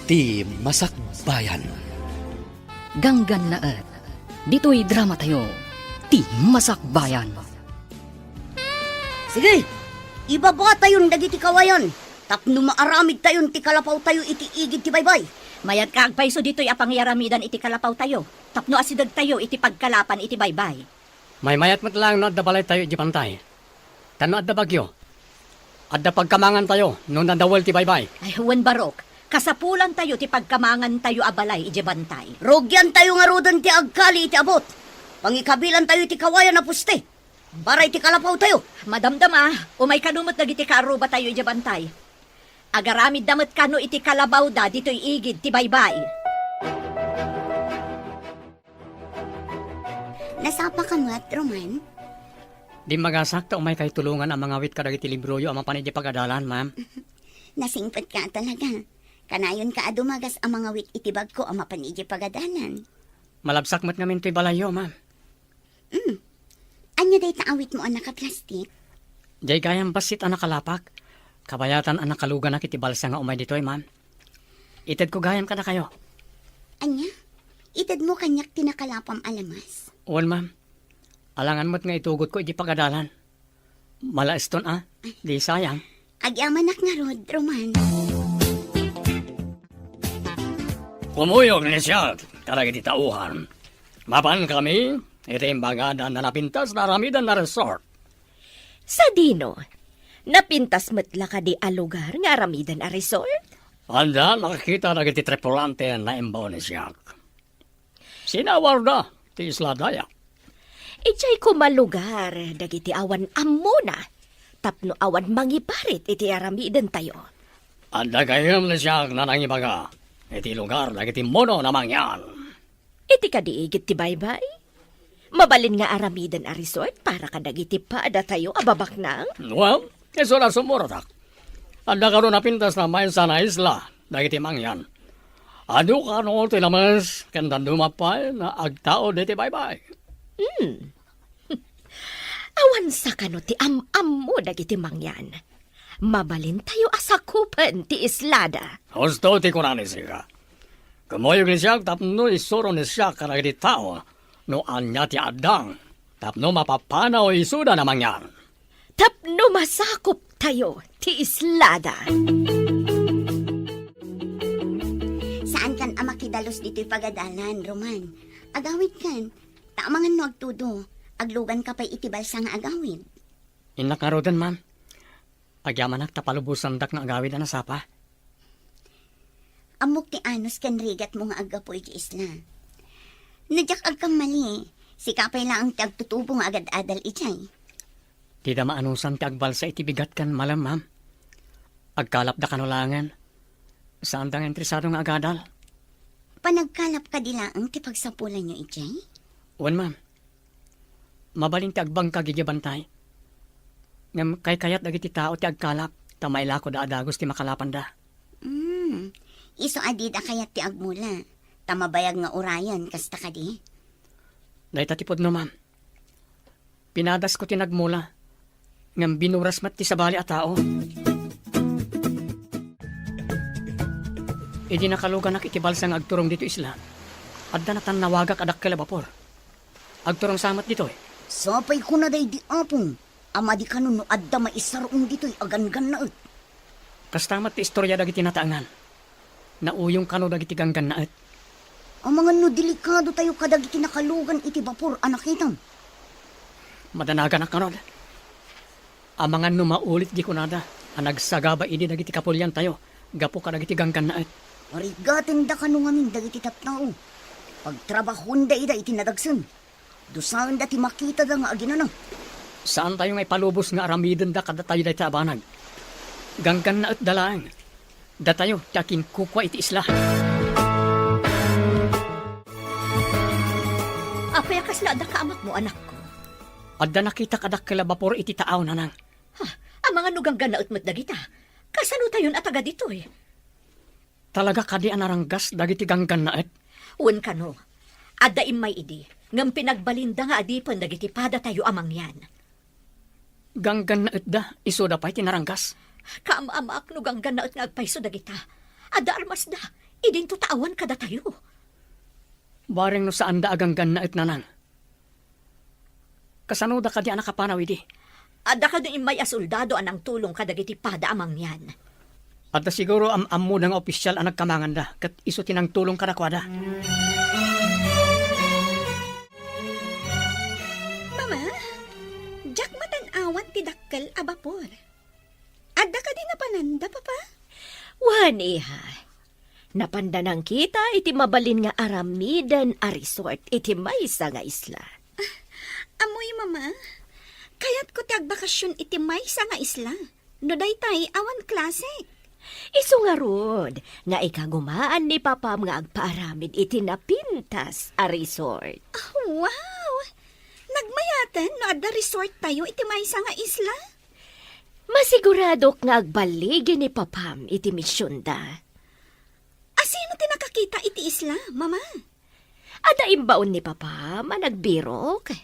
ti Masakbayan. Ganggan na at dito'y drama tayo, ti Masakbayan. Sige, ibaba tayon dagiti kawayan. Tapno maaramid tayon ti kalapaw tayo iti igid ti baybay. Mayat ka agpayso dito'y apangyaramidan iti kalapaw tayo. Tapno asidag tayo iti pagkalapan iti baybay. May mayat mo lang no adda balay tayo iti pantay. Tano adda bagyo. Adda pagkamangan tayo no nadawal ti baybay. Ay, huwan barok. Kasapulan tayo ti pagkamangan tayo abalay iti bantay. Rogyan tayo nga rodan ti agkali iti abot. Pangikabilan tayo iti kawayan na puste. Para iti kalapaw tayo. Madamdama, umay kanumot dagiti karuba tayo iti bantay. Agaramid damat kano iti kalabaw da dito'y igid ti baybay. Nasapa ka mo at Roman? Di magasakta umay kay tulungan ang mga wit kadagiti libroyo ang mapanidya pagadalan, ma'am. Nasingpet ka talaga. Kanayon ka adumagas ang mga wit itibag ko ang mapanidya pagadanan. Malabsak mat ngamin to'y balayo, ma'am. Anya day taawit mo ang nakaplastik? Jay gayang basit ang nakalapak. Kabayatan ang nakalugan na kiti balsa nga umay dito'y, ma'am. Ited ko gayam ka na kayo. Anya? Itad mo kanyak tinakalapam alamas. Uwan, ma'am. Alangan mo't nga itugot ko iti pagadalan. Malaiston, Di sayang. Agyamanak nga rod, Roman. Kumuyog ni siya, talaga di tauhan. Mapan kami, ito yung bagada na napintas na ramidan na resort. Sa dino, napintas matla ka di a lugar nga aramidan a resort? Anda, nakakita na kiti tripulante na imbaw ni siya. Sinawar na, ti Isla Dayak. Ichay ko malugar, dagiti awan amuna. Tapno awan mangiparit iti aramidan tayo. Anda kayam ni siya na nangibaga. Iti lugar, nagiti mono namang yan. Iti kadiigit ti baybay? Mabalin nga aramidan a resort para kadagiti paada tayo ababak nang? Well, iso na sumuratak. Anda karon napintas na may sana isla, nagiti mangyan. Ano ka no, tinamas, kanda dumapay na agtao diti bye-bye. Awan sa kano ti am mo dagiti mangyan. Mabalin tayo asakupan ti islada. Gusto ti kunani siya. Kumuyog ni siya, tapno isuro ni siya karagiti tao, no anya ti adang, tapno mapapanaw isuda namang yan. Tapno masakop tayo ti islada. Saan kan amakidalos dito'y pagadalan, Roman? Agawid kan. Taamangan mo agtudo. Aglugan ka pa'y itibal sa nga agawid. Inakarodan, ma'am. Agyaman tapalubusan dak na agawid na nasapa. Amok ti anos kan rigat mo nga agapoy ti isla. Nadyak agkam mali. Sikapay lang ang ti agtutubo nga agad-adal itay. Di da maanusan ti agbalsa iti bigat kan malam, ma'am. Agkalap da kanulangan. Saan dang interesado nga agadal? Panagkalap ka dilaang ti pagsapulan nyo itay? Wan, ma'am. Mabaling ti agbang kagigibantay. Ngam kay kayat dagiti tao ti agkalap, tamayla ko da adagos ti makalapan da. Iso adida kayat ti agmula. Tamabayag nga urayan, kasta ka di. Dahil tatipod no, ma'am. Pinadas ko ti nagmula. Ngam binuras mat ti sabali a tao. Idi nakalugan nak itibalsang agturong dito isla. Adda na tan nawagak adak kalabapor. Agturong samat dito eh. Sapay ko na day di apong. Ama di kanon no adda maisarong dito'y agan-gan na et. Kastamat ti istorya dagiti nataangan. Nauyong kano dagiti ganggan na et. Ang mga no delikado tayo kadagiti nakalugan iti bapor anakitam. Madanagan na kanod. Ang mga numaulit di kunada. Ang nagsagaba idi dagiti kapulyan tayo. Gapo ka dagiti ganggan na et. Marigatin da kano ngamin dagiti taptao. Pagtrabahon da ida iti nadagsan. Dusahan da ti makita da nga aginanang. Saan tayo ngay palubos nga aramiden da kada tayo dahi abanag? Ganggan na et dalang. Da tayo tiyakin kukwa iti isla. Apayakas na ada kaamak mo, anak ko. Adda nakita kadak kalabapor iti taaw na nang. Ang mga nugang ganaot mo't dagita. Kasano tayon at taga dito eh. Talaga kadi anaranggas dagiti ganggan na et. Uwan ka no. Ada imay idi. Ngam pinagbalinda nga adipon dagiti pada tayo amang yan. Ganggan na et da, iso da pa'y tinaranggas. Kaam-amak no ganggan na at ngagpayso dagita. Ada armas da, Idin to taawan kada tayo. Baring no saan da aganggan na itnanan. Kasano da ka di anak kapanaw idi. Ada ka din may asoldado anang tulong kadagiti pada amang yan. At da siguro am mo ng opisyal ang nagkamangan da. Kat iso tinang tulong kadakwada. Mama, jak matan-awan ti dakkel a bapor. Adda ka din napananda, papa? Wan, iha. Napandanang kita iti mabalin nga aramidan a resort iti maysa nga isla. Amoy, mama. Kaya't ko ti agbakasyon iti maysa nga isla. No daytay awan klasik. Isu nga rod, nga ikagumaan ni papam nga agpaaramid iti napintas a resort. Oh, wow! Nagmayatan no adda resort tayo iti maysa nga isla? Masiguradok nga agbaligi ni papam iti misyon da. Asino ti nakakita iti isla, mama? Ada imbaon ni papam ang nagbirok.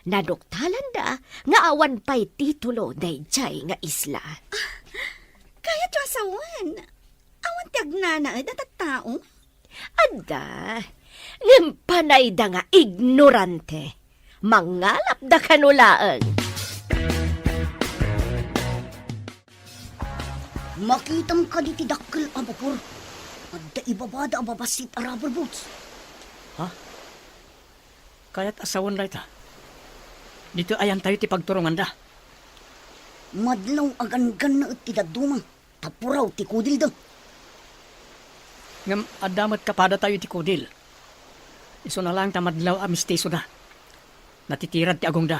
Nadoktalan da nga awan pa'y titulo dayjay nga isla. Kaya ti asawan. Awan ti agnanaed at tao. Ada, ngimpanay da nga ignorante. Mangalap da kanulaang. Makitam ka di ti dakkel a bapor. Adda ibabada a babasit a rubber boots. Kaya't asawan da ita. Dito ayan tayo ti pagturungan da. Madlaw agan-gan na ti daduma. Tapuraw ti kudil da. Ngam adamat kapada tayo ti kudil. Iso na lang tamadlaw amisteso da. Natitirad ti agong da.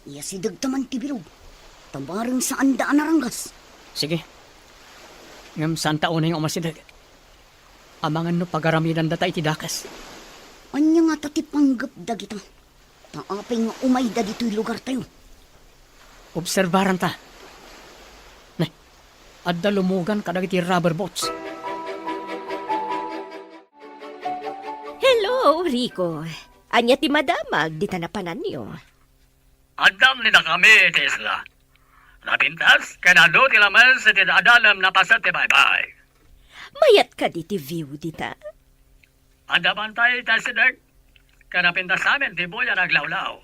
Iya si dagtaman ti bilog. Tabarang saan daan naranggas. Sige. Ngam saan taon na yung umasidag. Amangan no pagaramidan da tayo ti dakas. Anya nga tati panggap da kita. Taapay nga umay da dito'y lugar tayo. Obserbaran ta. Nay, adda lumugan kadagiti rubber boats. Hello, Rico. Anya ti madamag, di tanapanan niyo. Adam ni na kami, Tesla. Napintas, kanado ti laman sa tinadalam na pasat ti bye-bye. Mayat ka di ti view, dita. Adaman tayo tasidag. Kanapintas amin ti buya naglawlaw.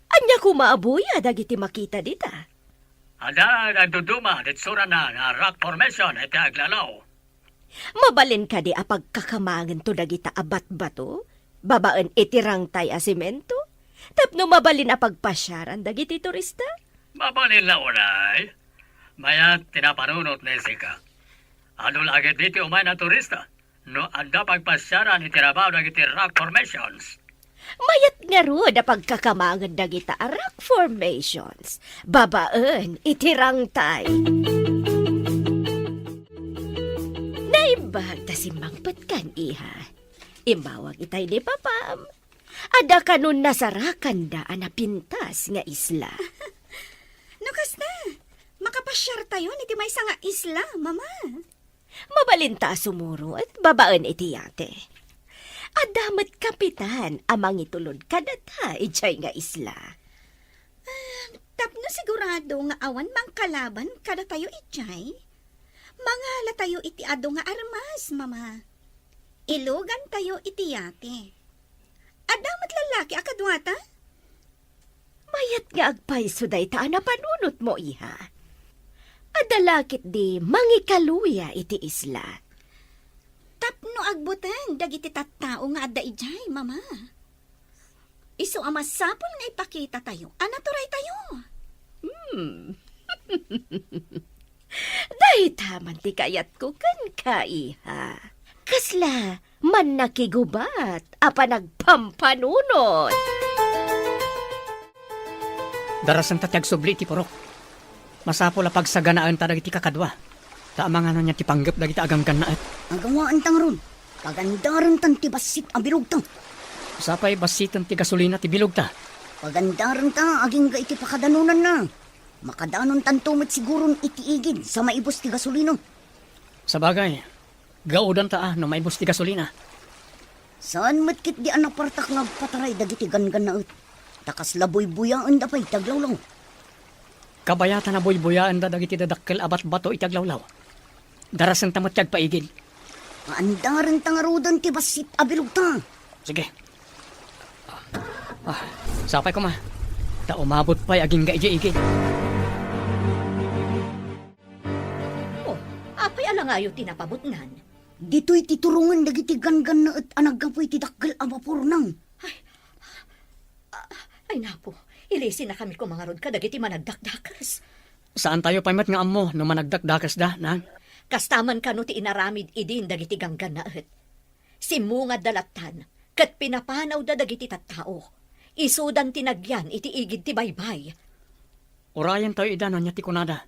Anya kumaabuya, dagiti makita dita. Ada nagduduma ditsura na nga rock formation at aglalaw. Mabalin ka di apag kakamangan to dagita abat bato. Babaan itirang tay asimento. Tapno mabalin apagpasyaran dagiti turista. Mabalin na unay. Mayat tinapanunot ni Sika. Ano lagi dito umay na turista? No anda pagpasyaran itirabaw dagiti rock formations. Mayat nga ro da pagkakamangan dagita a rock formations. Babaan itirang tay. Naibag ta si Mangpatkan, iha. Imbawag itay ni papam. Ada kanun nasarakan da na pintas nga isla. Nakas na. Makapasyar tayo niti may nga isla, mama. Mabalinta sumuro at babaan iti yate. Adamat kapitan amang itulod kadata ijay nga isla. Tapno sigurado nga awan mang kalaban kada tayo itjay. Mangala tayo iti ado nga armas, mama. Ilugan tayo iti yate. Adamat lalaki akadwata? Mayat nga agpaiso day ta na panunot mo, iha. Adalakit di mangikaluya iti isla. Tapno agbutan dagiti tattao nga adda ijay, mama. Isu amasapol nga ipakita tayo. Anaturay tayo. Dahi taman ti kayat ko kan ka, iha. Kasla, man nakigubat, apa nagpampanunot. Darasan tatyag subli ti porok. Masapol a pagsaganaan ta dagiti kakadwa. Taamang ano niya ti panggap dagiti aganggan na at. Agawaan tang ron. Pagandaran tan ti basit ang bilog tang. Usapay basitan ti gasolina ti bilog ta. Pagandaran ta aging ga iti pakadanunan na. Makadanon tan tumit sigurong iti igid sa maibos ti gasolino. Sa bagay, gaudan ta no maibos ti gasolina. Saan matkit di anak partak nga pataray dagiti gangan na ut. Takas laboy buyaan da pa'y taglawlaw. Kabayatan na buy-buyaan da dagiti dadakkel abat bato itaglawlaw. Darasan tamat kag paigid. Andaran tangarudan ti basit abilog ta. Sige. Sapay ko ma. Ta umabot pa'y aging gaigi-igid. Oh, apay alangayo tinapabutnan. Dito'y titurungan dagiti gangan na at anagapoy ti dakkel a vapor nang. Ay napo, ilisin na kami kumangarod ka dagiti managdakdakas. Saan tayo paymat nga amo no managdakdakas da, nang? Kastaman kano ti inaramid idin dagiti ganggan na et. Simungad dalatan, kat pinapanaw da dagiti tattao. Isudan tinagyan iti igid ti baybay. Urayan tayo idanon niya ti kunada.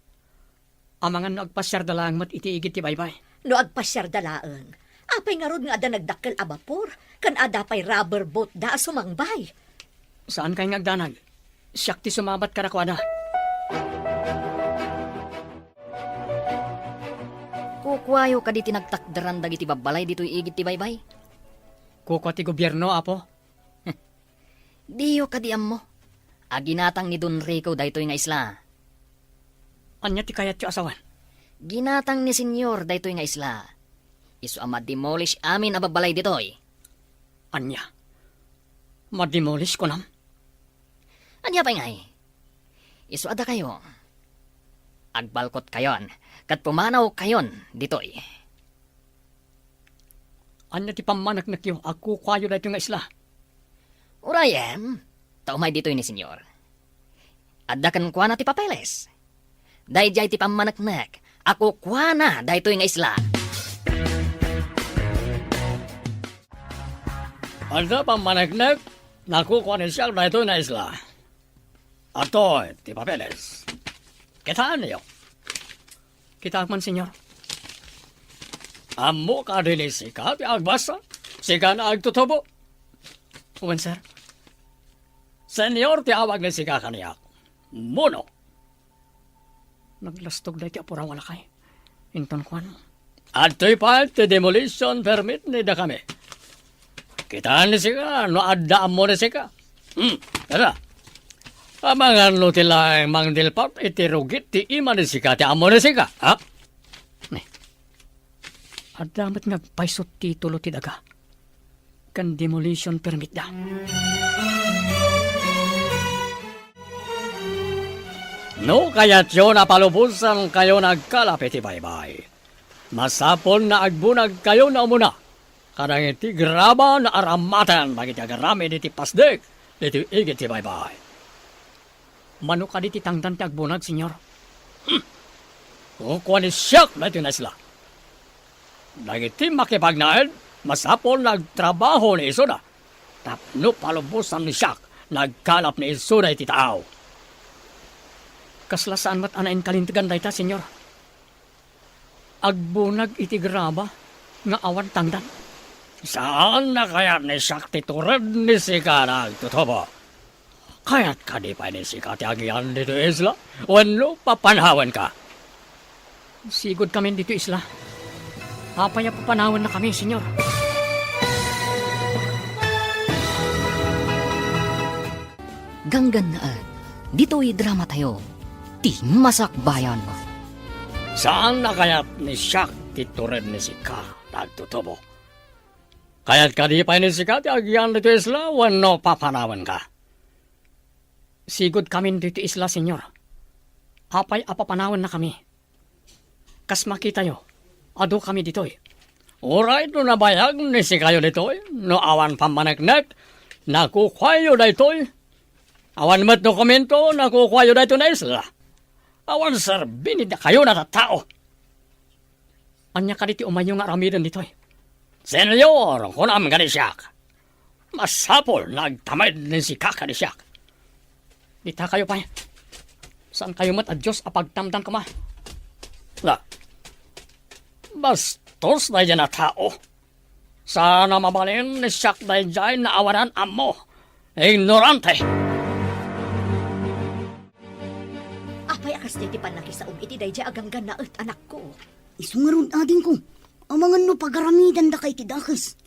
Amangan nagpasyar dalang mat iti igid ti baybay. No agpasyar dalaeng, apay nga rod nga ada nagdakkel a bapor, kan ada pay rubber boat da sumangbay. Saan kayo ngagdanag? Siyak ti sumabat karakwada. Kukwayo ka di tinagtakdaran dagiti babalay dito'y igid ti baybay. Kukwa ti gobyerno, apo. Diyo ka di mo. Aginatang ni Don Rico daytoy nga isla. Anya ti kayat yu asawan. Ginatang ni Senyor daytoy nga isla. Isu ama demolish amin a babalay ditoy. Anya. Mademolish ko nam. Anya pa ngay. Isu ada kayo. Agbalkot kayon. Kat pumanaw kayon ditoy. Anya ti pamanak na kiyo. Ako kwayo dito nga isla. Urayem, taumay ditoy ni Senyor. Adakan kwa na ti papeles. Dayjay ti pamanaknak. Ako kwa na daytoy nga isla. Ada pamanagnak. Nakukuha ni siya dito na isla. Ato, ti papeles. Kitaan niyo. Kita man, senyor. Amo ka din sika, ti agbasa. Sika na agtutubo. Uwan, sir. Senyor, ti awag ni sika kaniyak. Mono. Naglastog na ti apura wala kay. Inton kwan. At to'y pa, ti demolition permit ni da kami. Kitaan ni sika, no adda mo ni sika. Kada. Amangan lo tila mang dilpat iti rugit ti ima ni sika ti amo ni sika. Ha? Nih. Adamat nagpaisot titulo ti daga. Kan demolition permit da. No, kaya't yun napalubusan kayo nagkalapit ti baybay. Masapon na agbunag kayo na umuna. Kadang iti graba na aramatan bagit agarami diti pasdek diti igit ti baybay. Mano ka diti tangtan ti agbunag, senyor? Kukuha ni siyak na iti na sila. Dagiti makipagnaed, masapon nagtrabaho ni iso na. Tapno palubusan ni siyak, nagkalap ni iso na iti tao. Kaslasaan mat anain kalintigan dayta, senyor. Agbunag iti graba, nga awan tangdan. Saan na kaya ni Sakti tured ni sika nagtutubo? Kaya't ka di pa ni sika ti agian dito isla? Wano papanawan ka? Sigod kami dito isla. Apaya papanawan na kami, senyor. Ganggan na dito'y drama tayo. Ti Masakbayan. Saan na kaya't ni Sakti tured ni sika nagtutubo? Kaya't ka di pa ni sika ti agian dito isla? Wano papanawan ka? Sigod kami dito isla, senyor. Apay apapanawan na kami. Kas makita yo, ado kami ditoy. Alright, no nabayag ni si kayo ditoy. No awan pamanagnak, nakukwayo ditoy. Awan mat dokumento, nakukwayo dito na isla. Awan sir, binida kayo na tao. Anya ka diti umayo nga ramidan ditoy. Senyor, kunam ka ni siyak. Masapol, nagtamad ni si kaka ni siyak. Dita kayo pa. Saan kayo mat adyos apagtamdan ko ma? Na. Bastos na dyan na tao. Sana mabalin ni siyak na dyan na awanan amo. Ignorante. Apay akas di pan nakisaom iti dayjay aganggan na et anak ko. Isungarun ading ko. Amangan no pagaramidan da kay tidakas.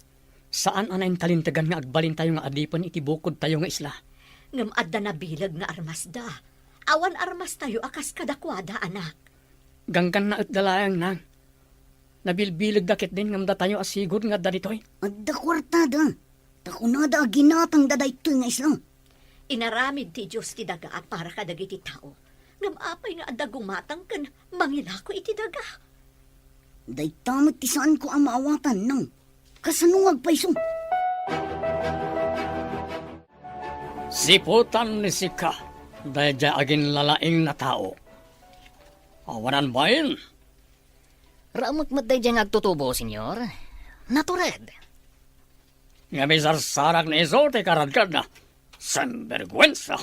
Saan anayin kalintagan nga agbalin tayo nga adipan iti bukod tayo nga isla? Ngam adda na bilag nga armas da. Awan armas tayo akas kadakwada anak. Ganggan na at dalayang nang. Nabilbilig dakit din ngam datayo asigod nga danitoy. Adda kwartada. Takunada ginatang daday ito nga isla. Inaramid ti Diyos ti daga para kadagiti tao. Ngam apay nga adda gumatang kan mangilako iti daga. Day tamit ti saan ko ang maawatan nang kasanungag paiso. Siputan ni Sika, dahil dya agin lalaing na tao. Awanan ba yun? Ramot day dyan agtutubo, senyor. Natured. Nga may sarsarak na iso, te karadkad na. Sembergwensa.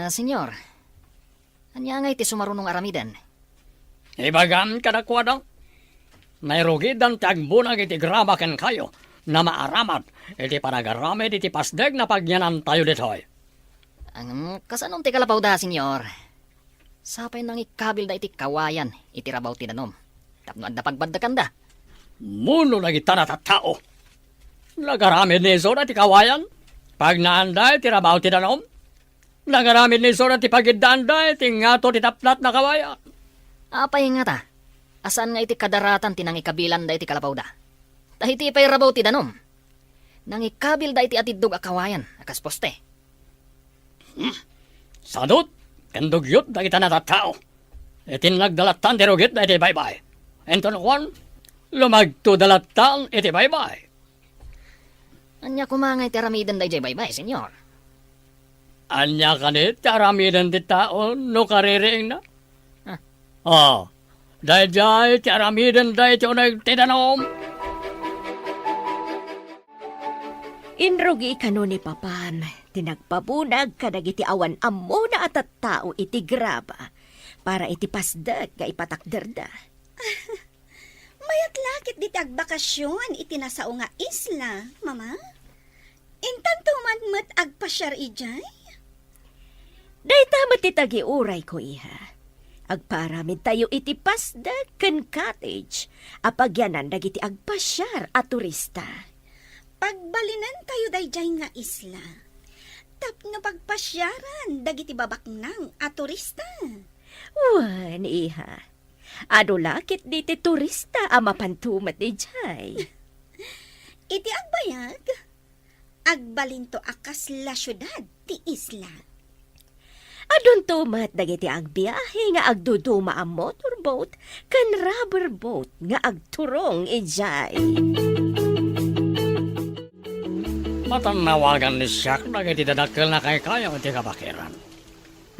Senyor. Anya nga iti sumarunong aramidan. Ibagam ka na kwadang. Nairugidan tagbunag iti grabaken kayo na maaramat iti panagaramid iti pasdeg na pagyanan tayo ditoy. Ang kasanong ti kalapaw da, senyor. Sapay nang ikabil da iti kawayan, iti rabaw ti danom. Tapno adda pagbaddakan da. Muno lagi tanat at tao. Nagaramid ni iso na ti kawayan. Pag naanda iti rabaw ti danom. Nagaramid ni iso na ti pagidanda iti ngato ti taplat na kawayan. Apay nga ta. Asan nga iti kadaratan tinang ikabilan da iti kalapaw da. Tahiti pay rabaw ti danom. Nang ikabil da iti atidog akawayan, akas poste. Sadot, kandugyot da kita natatao. Itin nagdalatan ti rugit da iti baybay. Enton kwan, lumagto dalatan iti baybay. Anya kumangay ti aramidan da iti baybay, senyor. Anya kanit, aramidan ti tao, no kaririing na. Dahil dahil ti aramidan da iti unag tinanom. Inrugi kano ni Papan, tinagpabunag kadagiti awan ammo na at tao iti graba, para iti pasdag ka ipatakderda. Mayat lakit di agbakasyon iti nasao nga isla, mama. Intan tuman met agpasyar ijay. Day tamat itagi uray ko iha. Agparamid tayo iti pasdag ken cottage, apagyanan dagiti agpasyar at turista. Pagbalinan tayo dayjay nga isla. Tapno pagpasyaran dagiti babaknang at turista. Wan, iha. Ado lakit diti turista a mapantumat di jay. Iti agbayag. Agbalinto akas la syudad ti isla. Adun tumat dagiti agbiyahe nga agduduma a motorboat kan rubber boat nga agturong ijay. Matanawagan ni Siak na iti dadakkel na kay kayo iti kabakiran.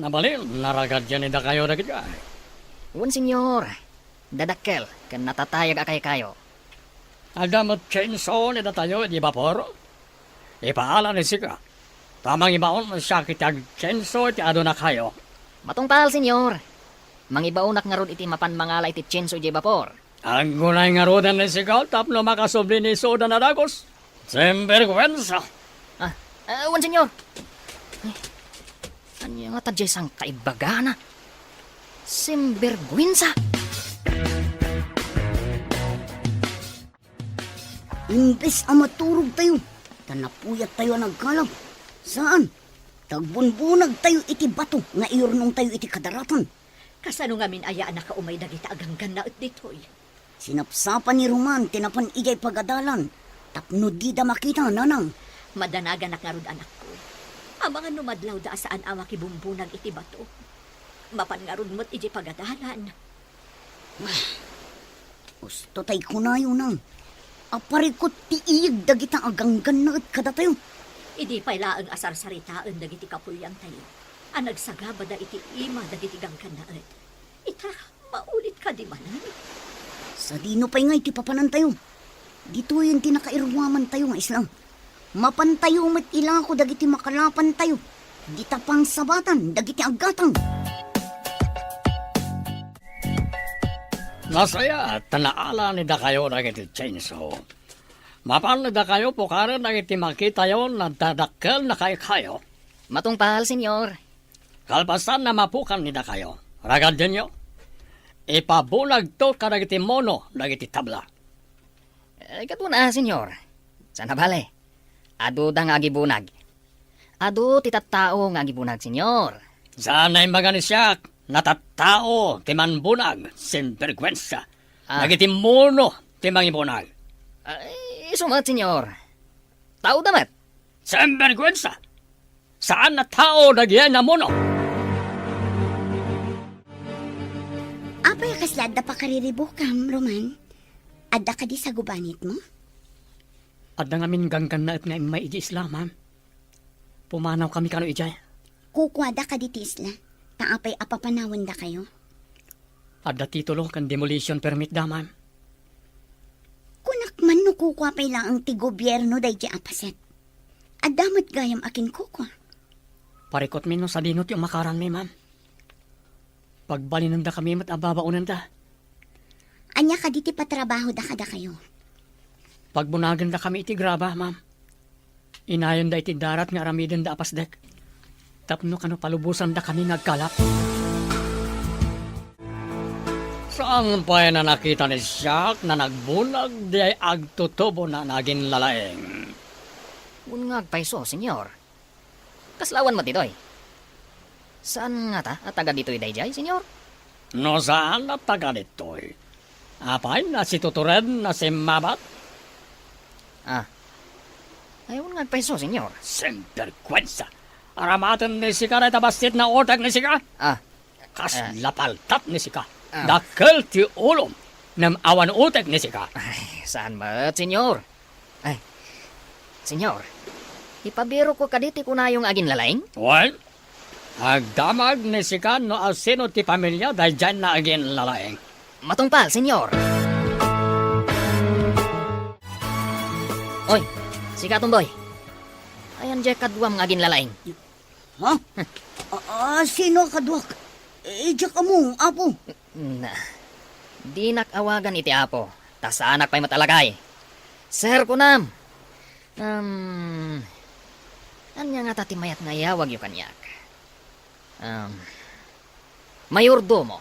Nabalil, naragad yan ida kayo na kitay. Un senyor. Dadakkel, ken natatayag akay kayo. Adamot chainsaw ni tayo di bapor. Ipaala ni Sika. Tamang ibaon na siya kitag chainsaw iti ado na kayo. Matungpal, senyor. Mangibaunak nga rod iti mapan mangala iti chenso di vapor. Ang gunay nga rodan ni Sika tapno makasobli ni soda na dagos. Sembergwensa. Un senyor. Anya nga tadjay sang kaibagana. Simbergwinsa. Imbes ang maturog tayo, tanapuyat tayo nagkalab. Saan? Tagbunbunag tayo iti bato nga iurnong tayo iti kadaratan. Kasano nga min ayaan na kaumay dagiti aganggan na at ditoy. Sinapsapan ni Roman, tinapan igay pagadalan. Tapno di da makita, nanang. Madanagan na nga rod anak ko. Ang mga numadlaw da saan ama kibumbunag iti bato. Mapan nga rod mo't iti pagadalan. Gusto tayo kunayo nang. Aparikot ti iyig dagitang aganggan na at kada tayo. Idi pala ang asar saritaan dagiti kapulyang tayo. Ang nagsagaba da iti ima dagiti gangkan na at. Ita, maulit ka di manan. Sa dino pa'y nga iti papanan tayo. Dito yung tinakairwaman tayo nga islang. Mapantayo met ilang ako dagiti makalapan tayo. Di tapang sabatan, dagiti agatang. Nasaya, tanaala ni da kayo na iti chainsaw. Mapan na da kayo pukaran na iti makita yon na dadakkel na kayo. Matungpal, senyor. Kalpasan na mapukan ni da kayo. Ragad din nyo. Ipabulag to ka nagiti mono nagiti tabla. Katuna, senyor. Sana bale. Ado da nga gibunag. Ado titattao nga gibunag, senyor. Sana'y maganisyak, natattao, timan bunag, simpergwensa. Dagiti mono ti mangimunal. Isumat, senyor. Tao damat. Sembergwensa. Saan na tao nagyan na mono? Apay kaslad da pa kariribukam, Roman. Adda ka di sa gubanit mo? Adda ngamin ganggan na at nga may iji isla, ma'am. Pumanaw kami kano ijay. Kukwada ka di tisla. Taapay apapanawan da kayo. Adda titulo kan demolition permit da, ma'am. Kunak man no kukwa pay lang ang ti gobyerno day di apaset. Adamat gayam akin kukwa. Parikot min no sa dinot yung makaran mi, ma'am. Pagbalin da kami mat ababaunan da. Anya ka di ti patrabaho da kada kayo. Pagbunagan da kami iti graba, ma'am. Inayon da iti darat nga aramiden da apasdek. Tapno kano palubusan da kami nagkalap. Saan pa na nakita ni Siak na nagbunag di ay agtutubo na naging lalaeng? Unngag paiso, senyor. Kaslawan mo ditoy. Saan nga ta? At taga dito'y dayjay, senyor? No saan na taga nito'y? Apay na si Tutured na si Mabat? Ay, unngag paiso, senyor. Semperkwensa. Aramatan ni Sika na itabasit na otak ni Sika? Kas lapaltat ni Sika. Dakal ti ulom nam awan utek ni Sika. Ay, saan ba, senyor? Ay, senyor, ipabiro ko kaditi ko na yung agin lalaing? Well, agdamag ni Sika no asino ti pamilya dahil dyan na agin lalaeng. Matungpal, senyor. Oy, sika tumboy. Ayan dyan kadwam ng agin lalaing. Ha? Sino kadwak? Ija ka mo, apo. Na, di nakawagan iti apo. Tas anak pa'y matalagay. Sir kunam. Anya nga tati mayat nga yawag yu kanyak. Mayordomo.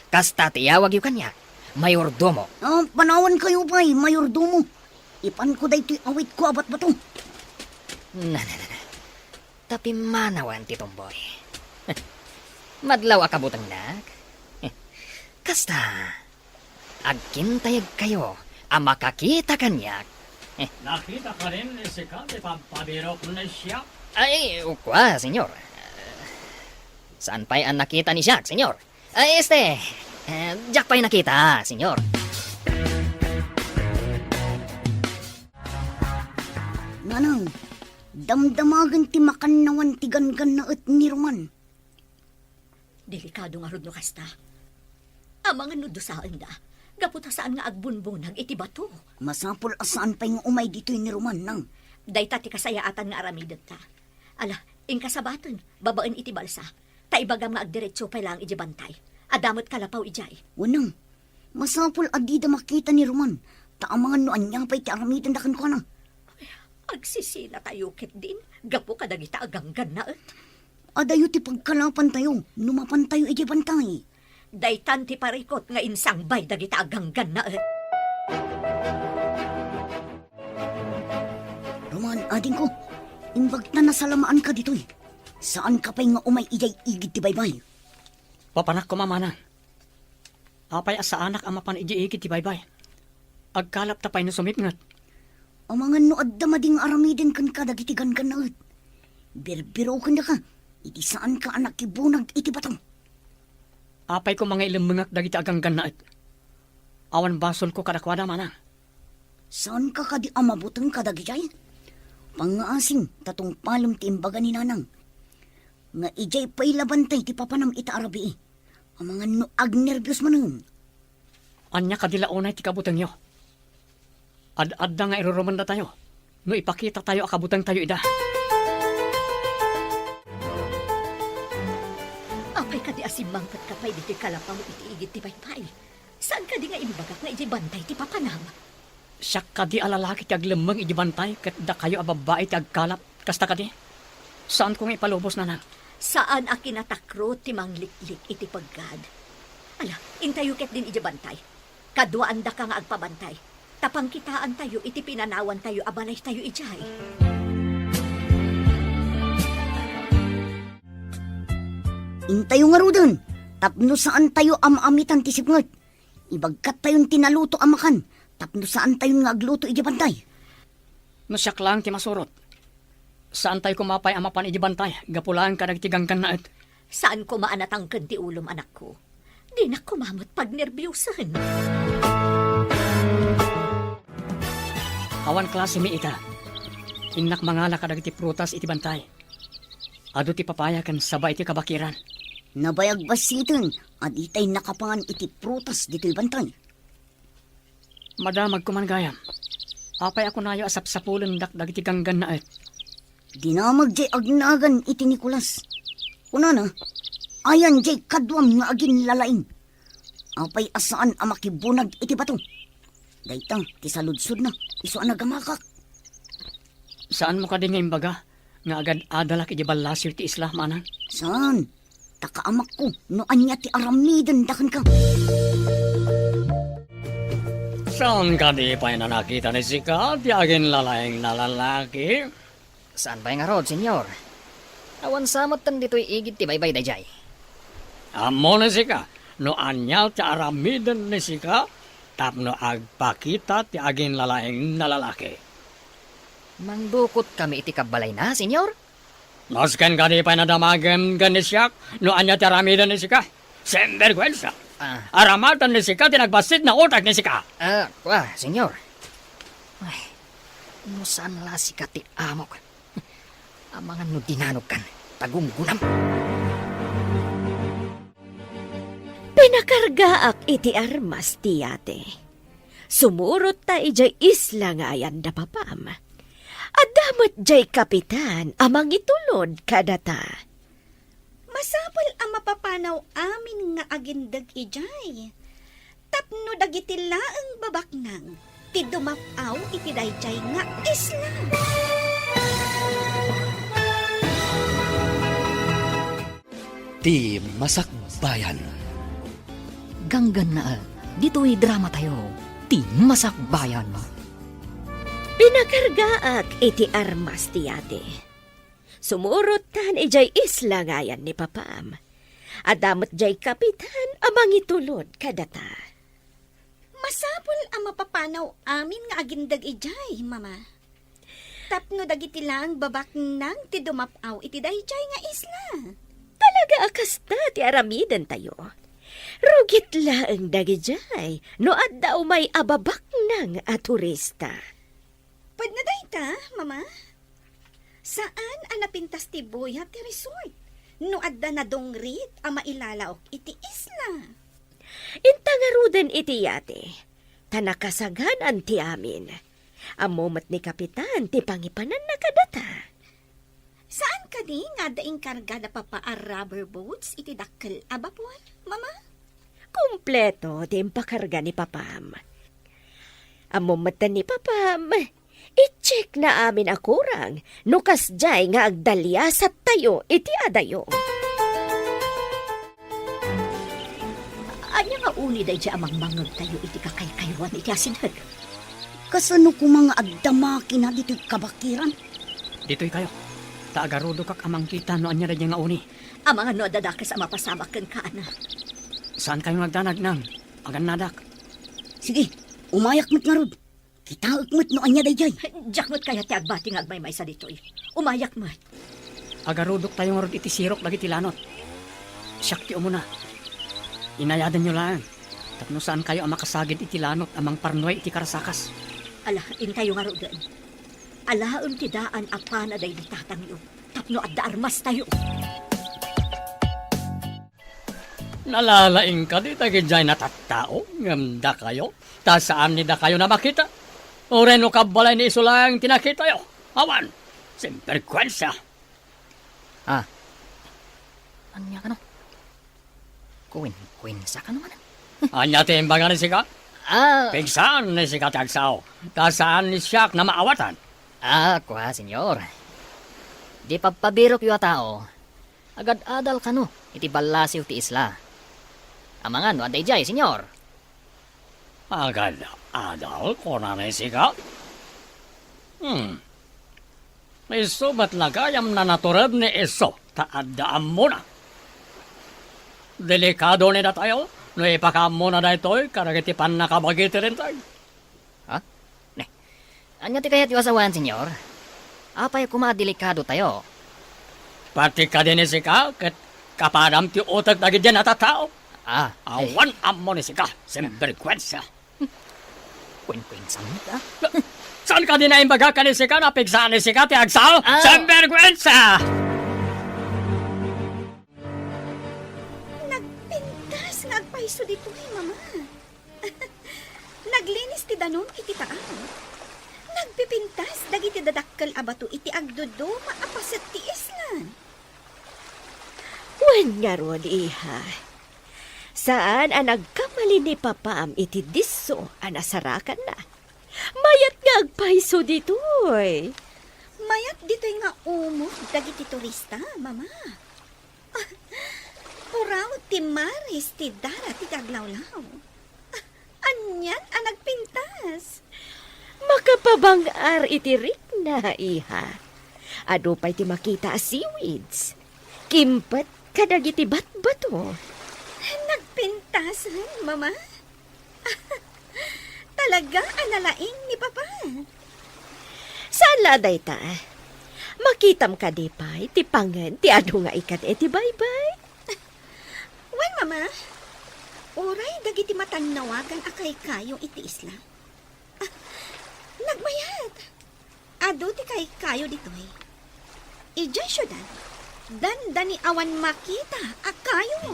Kas tati yawag yu kanyak. Mayordomo. Panawan kayo pa'y, mayordomo. Ipan ko day ti awit ko abat ba to? Na. Tapi manawan ti tomboy. Madlaw akabutang nak. Kasta, agkintayag kayo, makakita kanyak. Nakita ka rin ni Sika di pampabiro ko na siya? Ay, ukwa, senyor. Saan pa'y ang nakita ni Jack, senyor? Ay, Jack pa'y nakita, senyor. Nanang, damdamagan ti makanawan ti gangan na at ni Roman. Delikado nga rod no kasta. Amang ano dosaan da. Gaputa saan nga agbunbunag iti bato. Masapul asaan pa'y nga umay dito ni Roman nang. Dayta ti kasayaatan nga aramidan ta. Ala, inkasabaton, babaan iti balsa. Taibagam nga agdiretso pa lang iti bantay. Adamot kalapaw ijay. Wanang, masapul adida makita ni Roman. Taamangan no anyang pa'y ti aramidan dakan ko na. Agsisila tayo kit din. Gapo kadagita aganggan na at. Adayo ti pagkalapan tayo, numapan tayo iti bantay. Daytan ti parikot nga insang bay dagita aganggan na at. Roman, ading ko, imbag na nasalamaan ka dito'y. Saan ka pa'y nga umay ijay igid ti baybay? Papanak ko mamana. Apay asa anak ang mapan iji-igit ti baybay. Agkalap tapay na sumipngat. Amangan no adda mading aramiden kan kadagiti gangan na at. Birbiro ka na ka, iti saan ka anak ibunag iti batang. Apay ko mga ilamangak dagiti aganggan na at. Awan basol ko kadakwada mana. Saan ka kadi amabutang kadagijay? Pangaasing tatong palom ti imbaga ni nanang. Nga ijay pa'y labantay ti papanam ita arabi. Amangan no agnervyos manang. Anya kadilaunay ti kabutang yo. Ad-adda nga iruruman na tayo. No ipakita tayo akabutang tayo ida. Apay ka di asimangkat ka pa'y di ti kalapaw iti igit ti paypay. Saan ka di nga imbagak nga iti bantay ti papanam? Siyak ka di alalaki ti aglemang iji bantay kat da kayo ababae ti agkalap. Kasta ka di? Saan ko nga ipalubos na na? Saan a kinatakro ti mangliklik iti paggad? Ala, intayo ket din iti bantay. Kaduaan da ka nga agpabantay. Tapang kitaan tayo, iti pinanawan tayo, abanay tayo ijay. Intayo nga rudan, tapno saan tayo amamitan ti sipngat. Ibagkat tayong tinaluto amakan. Tapno saan tayo nga agluto iti bantay. No siyak lang ti masurot. Saan tayo kumapay amapan iti bantay? Gapulaan ka nagtigangkan na et. Saan ko maanatangkan ti ulom anak ko? Di na kumamot pag nervyusan. Awan klase mi ita. Inak mangala ka dagiti prutas iti bantay. Ado ti papaya kan sabay iti kabakiran. Nabayag basitin, at itay nakapangan iti prutas dito'y bantay. Madamag ko man gayam. Apay ako nayo asap-sapulan dagiti ganggan na et. Dinamag jay agnagan iti Nicolas. Una na, ayan jay kadwam nga agin lalaing. Apay asaan ang makibunag iti bato. Daytang, ti saludsod na, iso ang nagamakak. Saan mo ka din ngayon baga? Nga agad adalak iti balasir ti isla manan? Saan? Takaamak ko, no anya ti aramidan dakan ka. Saan ka di pa na nakita ni Sika? Ti agin lalaing na lalaki? Saan ba nga rod, senyor? Awan samot tan dito'y igit ti baybay dayjay. Amo ni Sika, no anya ti aramidan ni Sika, tapno agpakita ti agin lalaing na lalaki. Mangdukot kami iti kabalay na, senyor? Nosken ka di pa na damagan ganisyak, no anya ti aramidan ni Sika? Sembergwensa. Aramatan ni Sika, tinagbasit na utak ni Sika. Senyor. Ay, no saan la sika ti amok? Amangan no dinanog kan, tagunggunam. Pinakargaak iti armas tiyate. Sumurot ta ijay isla nga ayan da papam. Adamat jay kapitan amang itulod kadata. Masapal ang mapapanaw amin nga agindag ijay. Tapno dagiti laeng babaknang, ti dumapaw iti dayjay nga isla. Ti Masakbayan. Ganggan na, dito'y drama tayo. Ti Masakbayan. Pinakargaak iti armas tiyate. Sumurot tan ijay isla ngayan ni papam. Adamat jay kapitan amang itulod kadata. Masapal ang mapapanaw amin nga agindag ijay, mama. Tapno dagiti lang babaknang ti dumapaw iti dayjay nga isla. Talaga akasta ti aramidan tayo. Rugit laeng dagijay no adda umay ababak nang a turista. Pwede na dayta, mama? Saan ang napintas ti buya ti resort? No adda na dongrit ang mailalaok iti isla. Intangaruden iti yate. Tanakasagan ti amin. Amomat ni kapitan ti pangipanan na kadata. Saan ka di nga daing karga na rubber boats iti dakkel abapuan, mama? Kumpleto ti pakarga ni papam. Amomatan ni papam. I-check na amin akurang, nukas jay nga agdalyasat tayo iti adayo. Anya nga uni day siya amang mangag tayo iti kakaykaywan iti asinag. Kasano ko mga agdamaki na dito'y kabakiran? Dito'y kayo. Taagarudo kak amang kita no anya nga uni. Ang mga no dadakas ang mapasamak kang kaana. Saan kayo magdanag nang? Agan nadak. Sige, umayak mo't nga rod. Kita ukmat no anya dayjay. Jakmot kaya ti agbati nga agmay sa dito'y. Umayak mo. Agarudok tayo nga rod iti sirok lagi ti lanot. Siyak ti umuna. Inayadan nyo lang. Tapno saan kayo ang makasagid iti lanot amang parnoy iti karasakas. Ala, intayo nga rodan. Alaon ti daan apana day ditatangyo. Tapno adda armas tayo. Nalalaing ka di tagidjay na tattao. Ngamda kayo. Ta saan ni da kayo na makita? Oreno kabalay ni iso lang tinakita yo. Awan. Simperkwensya. Anya ka no? Kuwin sa ka naman. Anya timbangan ni sika? Pigsan ni sika tagsaw. Ta saan ni siyak na maawatan? Kwa, senyor. Di pagpabirok yu tao. Agad adal ka no, iti balasiw ti isla. Amangan no, aday jay, senyor. Agad adal ko na ni sika? Iso ba't lagayam na naturab ni iso? Taadaan mo na. Delikado ni na tayo. No ipakamo na daytoy karagiti pan nakabagiti rin tayo. Ha? Ne. Anya ti kayat yu asawan, senyor? Apay kumadelikado tayo. Pati ka din si ka, kat kapadam ti utak dagi dyan natatao. Ah, Awan amo ni si ka, semberkwensya. Kwen-kwensan ka? Saan ka din na imbaga ka ni si ka, napigsaan ni si ka, ti agsal? Ah. Semberkwensya! Nagpintas nga agpaiso dito mama. Naglinis ti danon iti taan. Nagpipintas dagiti dadakkel abato iti agdodo maapaset ti islan. Wen nga ron, iha. Saan ang nagkamali ni Papam iti diso ang nasarakan na? Mayat nga agpaiso ditoy. Mayat dito'y nga umod dagiti turista, mama. Puraw ti maris ti dara ti kaglawlaw. Anyan ang nagpintas. Makapabangar iti rikna, iha. Ado pa'y ti makita a seaweeds. Kimpet kadag iti batbato. Nagpintasan, mama. Talaga alalaing ni Papa. Saan laday ta? Makitam ka di pa'y ti pangan ti ado nga ikat iti baybay. Wen, mama. Oray dagiti matanawagan akay kayo iti isla. Nagmayat. Ado ti kay kayo ditoy. Ijay syudad. Dandani awan makita akayo.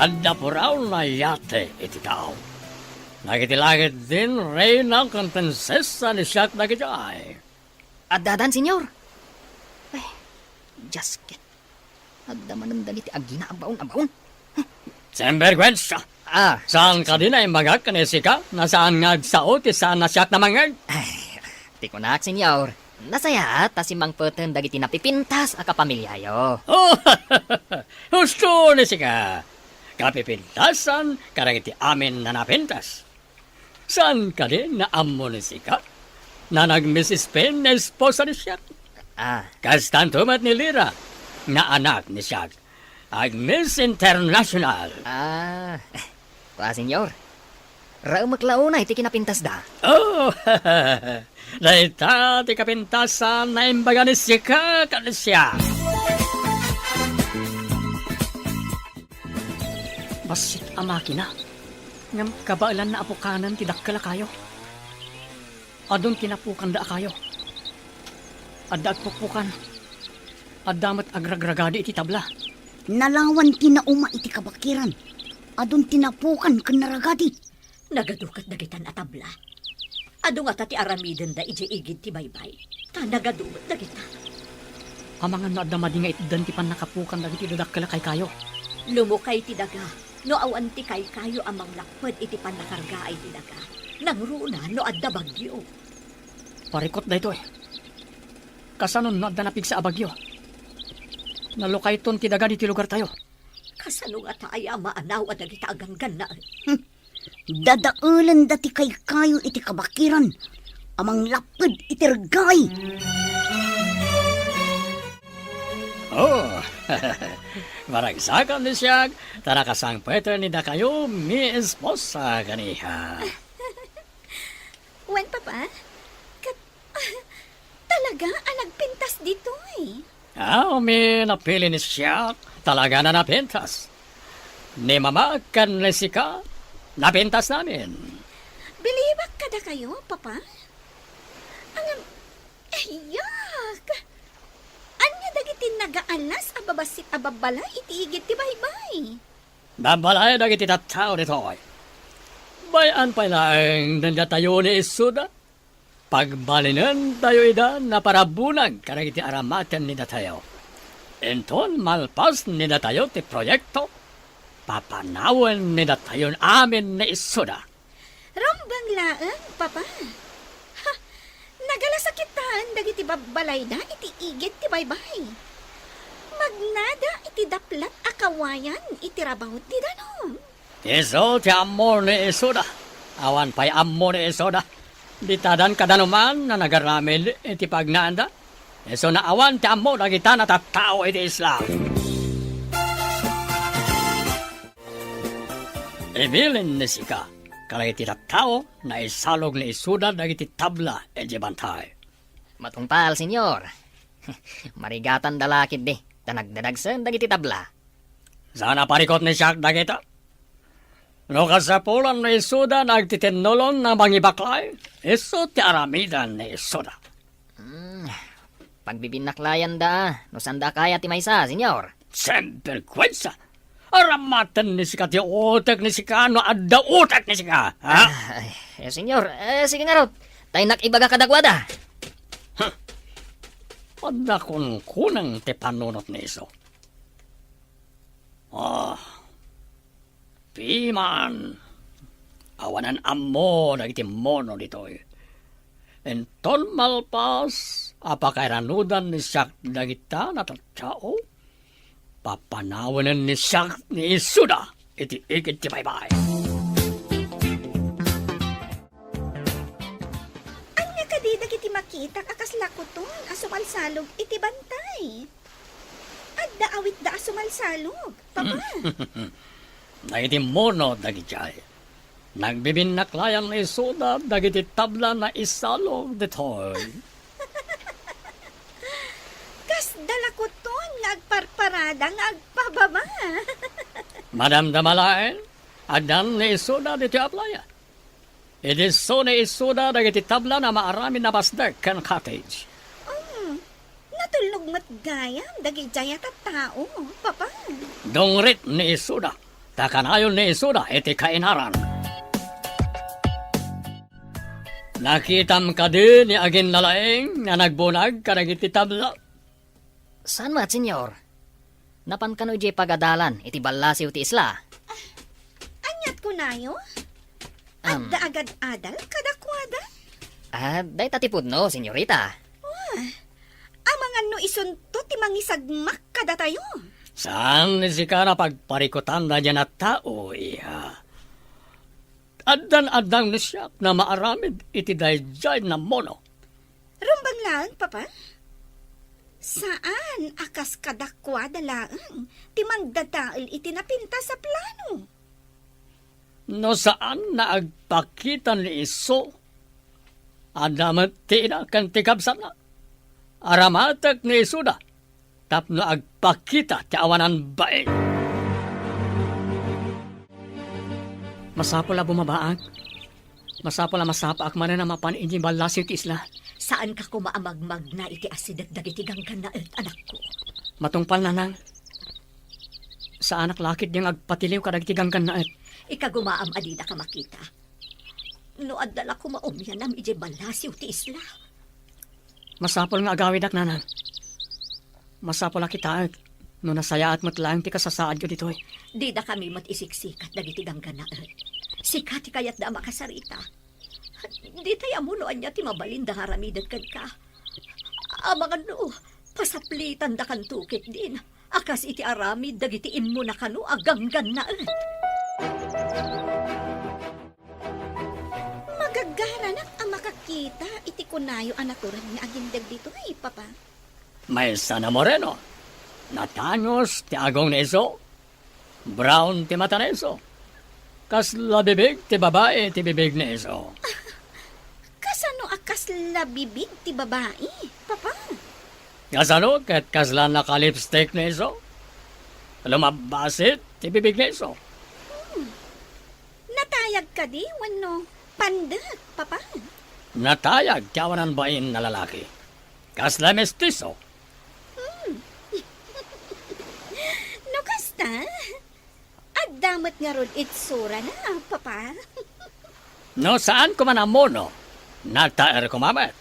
Adda po raw na yate iti tao. Nagitilagit din reyna kang prinsesa ni siyak na gitay. Adadan, senyor. Ay, jasket. Adda mananda iti agina abaon-abaon. Semberkwensya! Ah, Saan ka din na imbaga ka ni si ka, nasaan nga agsao ti saan na siyak na mangag? ti kunak, senyor. Nasaya ta si Mang Peten dagiti napipintas a kapamilyayo. Oh, husto ni si ka. Kapipintasan, karagiti amin na napintas. Saan ka din na amo ni si ka? Na nag-Mrs. Pen na esposa ni siyak. Ah, Kastantumat ni Lira, na anak ni siyak. Ag Miss International. Kwa, senyor. Rao maklauna iti kinapintas da. Oh, daita ti kapintasan na imbaga ni si ka siya. Basit ang makina. Ngam kabailan na apukanan ti dakkala kayo. Adon tinapukan da kayo. Adda agpukpukan. Addamat agragragadi iti tabla. Nalawan tinauma iti kabakiran. Adun tinapukan kanaragadi. Nagadukat dagitan at tabla. Ado nga ti aramiden da ije igid ti baybay. Ta nagadukat dagita. Amangan na adda madinga itidan ti pan nakapukan dagiti dakkala kay kayo. Lumukay ti daga. No awan ti kay kayo amang lakpad iti pan nakarga ay ti daga. Nangruna no adda bagyo. Parikot da ito eh. Kasanon na adda napig sa abagyo. Nalukay ton ti daga di ti lugar tayo. Kasano nga taaya maanaw at dagita aganggan na. Dadaulan dati kay kayo iti kabakiran. Amang lapid iti regay. Oh, maragsakan ni siya. Tara kasang pwede ni da kayo, mi esposa ganiha. Wen, Papa. Talaga ang nagpintas dito eh. Mi napili ni siya. Talaga na napintas. Ni mama kan lesika, napintas namin. Bilibak kada kayo, Papa? Yak! Anya dagiti nagaalas ababasit ababala itiigit ti baybay. Babalay na iti tattao nito. Bayan pa lang nanda tayo ni Isuda. Pagbalinan tayo ida na parabunag karang iti aramatan ni tayo. Enton malpas ni tayo ti proyekto. Papanawan ni tayo amin ni Isuda. Rambang laang, Papa. Ha, nagalasakitan dagiti babalay da iti igit ti baybay. Magnada iti daplat akawayan iti rabaw ti danom. Iso ti amor ni Isuda. Awan pa'y amor ni Isuda. Ditadan kadanuman na nagaramid iti pagnaanda. Iso na awan ti amor na kita na tattao iti Islam. Ibilin ni sika, kalay iti tao na isalog ni isuda dagiti tabla iti bantay. Matungpal, senyor. Marigatan dalakid di. Tanagdadagsan dagiti tabla. Sana parikot ni siya dagita. No kasapulan ni isuda nagtitinolon na mangibaklay, iso ti aramidan ni isuda. Pagbibinaklayan da, no sanda kaya ti maysa, senyor. Siyempre, kwensa. Aramatan ni sika ti utak ni sika, no adda utak ni sika. Ha? Senyor, sige nga rot. Tayo nakibaga kadagwada. Adda kung kunang ti panunot ni iso. Piman. Awanan amo dagiti mono ditoy. Enton malpas, apakairanudan ni siyak dagita na tatsao, papanawanan ni siyak ni isuda, iti ikit ti baybay. Anya kadi dagiti makita akas lakuton asumalsalog iti bantay. Adda awit da asumalsalog, papa. Dagiti mono dagiti nagbibinaklayan ni isuda, dagiti tabla na isalog ditoy. Kas dalakuton nga agparparada nga agpababa. Madam Damalain, adan ni isuda dito aplaya. Idiso ni isuda dagiti tabla na maarami na pasdek kan cottage. Natulog matgayam dagi jayat at tao, papa. Dongrit ni isuda, takanayon ni isuda iti kainaran. Nakitam ka din ni agin nalaeng na nagbunag ka dagiti tabla. Saan mat, senyor? Napan kano iti pagadalan, iti balasiw ti isla. Anyat ko nayo? Adda agad adal kadakwada? Day tatipod no, senyorita. Amangan no isunto ti mangisagmak kada tayo. Saan ni sika na pagparikutan na dyan na tao, iha? Addan-addang ni siya na maaramid iti dayjay na mono. Rumbang lang, papa? Saan akas kadakwada laang ti mangdadaal iti napinta sa plano? No saan na agpakita ni iso? Adamat ti na kan tikabsan na. Aramatak ni isuda. Tapno agpakita ti awanan bae. Masapol na bumabaag. Masapol na masapa akman na mapan inji balasiw ti isla. Saan ka kumaamagmag na iti asidag dagiti gangkan na anak ko? Matungpal na nang. Sa anak lakit niyang agpatiliw ka dagiti gangkan na Ikagumaam adida ka makita. No adala ko maumyanam iti balasiw ti isla. Masapol nga agawid ak nanang. Masapol na kita no nasaya at matlaang ti kasasaad ko ditoy. Di da kami matisiksikat dagiti gangkan na Sikat kayat da makasarita. Di tayo amunoan niya ti mabalinda haramidan kan ka. Amangan no, pasaplitan da kan tukit din. Akas iti aramid dagiti immo na kano aganggan na Magagaranak ang makakita iti kunayo anaturan nga agindag dito ay, papa. May sana moreno. Natanyos ti agong neso. Brown ti mata neso. Kas labibig ti babae ti bibig neso. Kasano akas labibig ti babae, papa? Kasano ket kaslan naka-lipstick neso. Lumabasit ti bibig neso. Natayag ka di, wano pandak, papa. Natayag ti awanan bain na lalaki. Kasla mestizo. No kasta? Addamat nga rod itsura na, papa. No saan ko man amono, nataer ko mamat.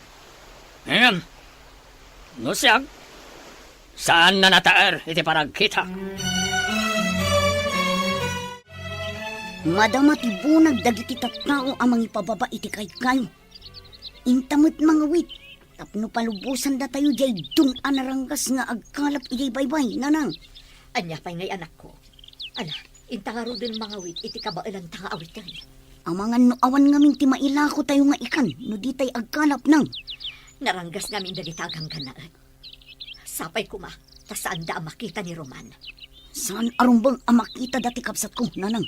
No siyag, saan na nataer iti parang kita? Madama ti bunag dagiti tattao amang ipababa iti kayo. Intamot mga wit, tapno palubusan da tayo jay dun anaranggas nga agkalap iti baybay, nanang. Anya pa'y ngay anak ko. Ala, intangaro din mga wit, iti kabailan tanga awitan. Amangan no awan ngamin ti mailako tayo nga ikan, no di tayo agkalap nang. Naranggas namin dagitagang ganaan. Sapay kuma, tasaan da ang makita ni Roman. Saan arumbang amakita dati kapsat ko, nanang?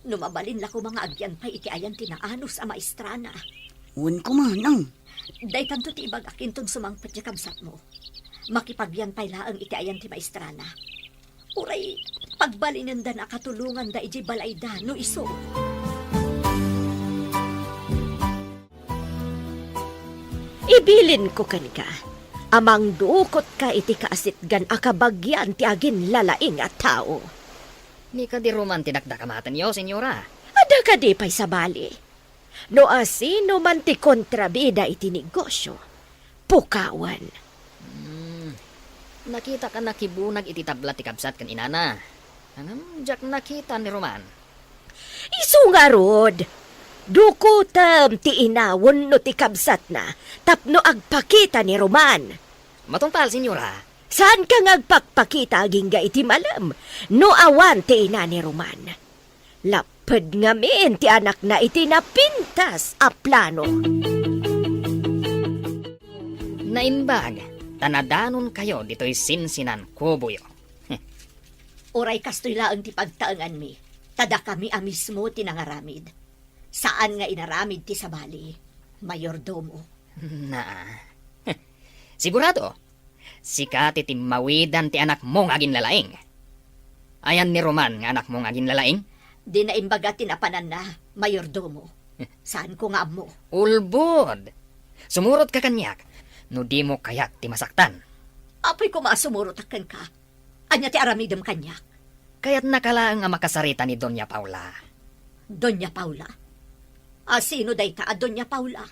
Numabalin la ko mga agyan pa iti ayan tinaanos a maestrana. Uwan ko manang. Day tanto ti ibag akin tong sumangpet ya kamsat mo. Makipagyan pa laang iti ayan ti maestrana. Uray, pagbalinan da nakatulungan da iji balay da no iso. Ibilin ko ka. Amang duukot ka iti kaasitgan akabagyan ti agin lalaing at tao. Ni ka di Roman tinakdakamatan yo, senyora. Ada ka di pa'y sabali. No asino man ti kontrabida iti negosyo. Pukawan. Nakita ka nakibunag iti tabla ti kabsat kan inana. Anam, jak nakita ni Roman. Isu nga rod. Dukutam ti inawon no ti kabsat na. Tapno agpakita ni Roman. Matungpal, senyora. Saan ka ngagpakpakita agingga iti malam? No awan ti ina ni Roman. Lapad ngamin ti anak na iti napintas a plano. Naimbag, tanadanon kayo dito'y sinsinan kubuyo. Uray kastoy laang ti pagtaangan mi. Tada kami a mismo tinangaramid. Saan nga inaramid ti sabali? Mayordomo. Na, sigurado, sikat iti mawidan ti anak mong agin lalaing. Ayan ni Roman nga anak mong agin lalaing. Di na imbaga tinapanan na, mayordomo. Saan ko nga mo? Ulbod, sumurot ka kanyak, no di mo kayak ti masaktan. Apoy ko maasumurot akan ka. Anya ti aramidem kanyak. Kaya't nakalaang nga makasarita ni Doña Paula. Doña Paula. Sino day ta a Doña Paula?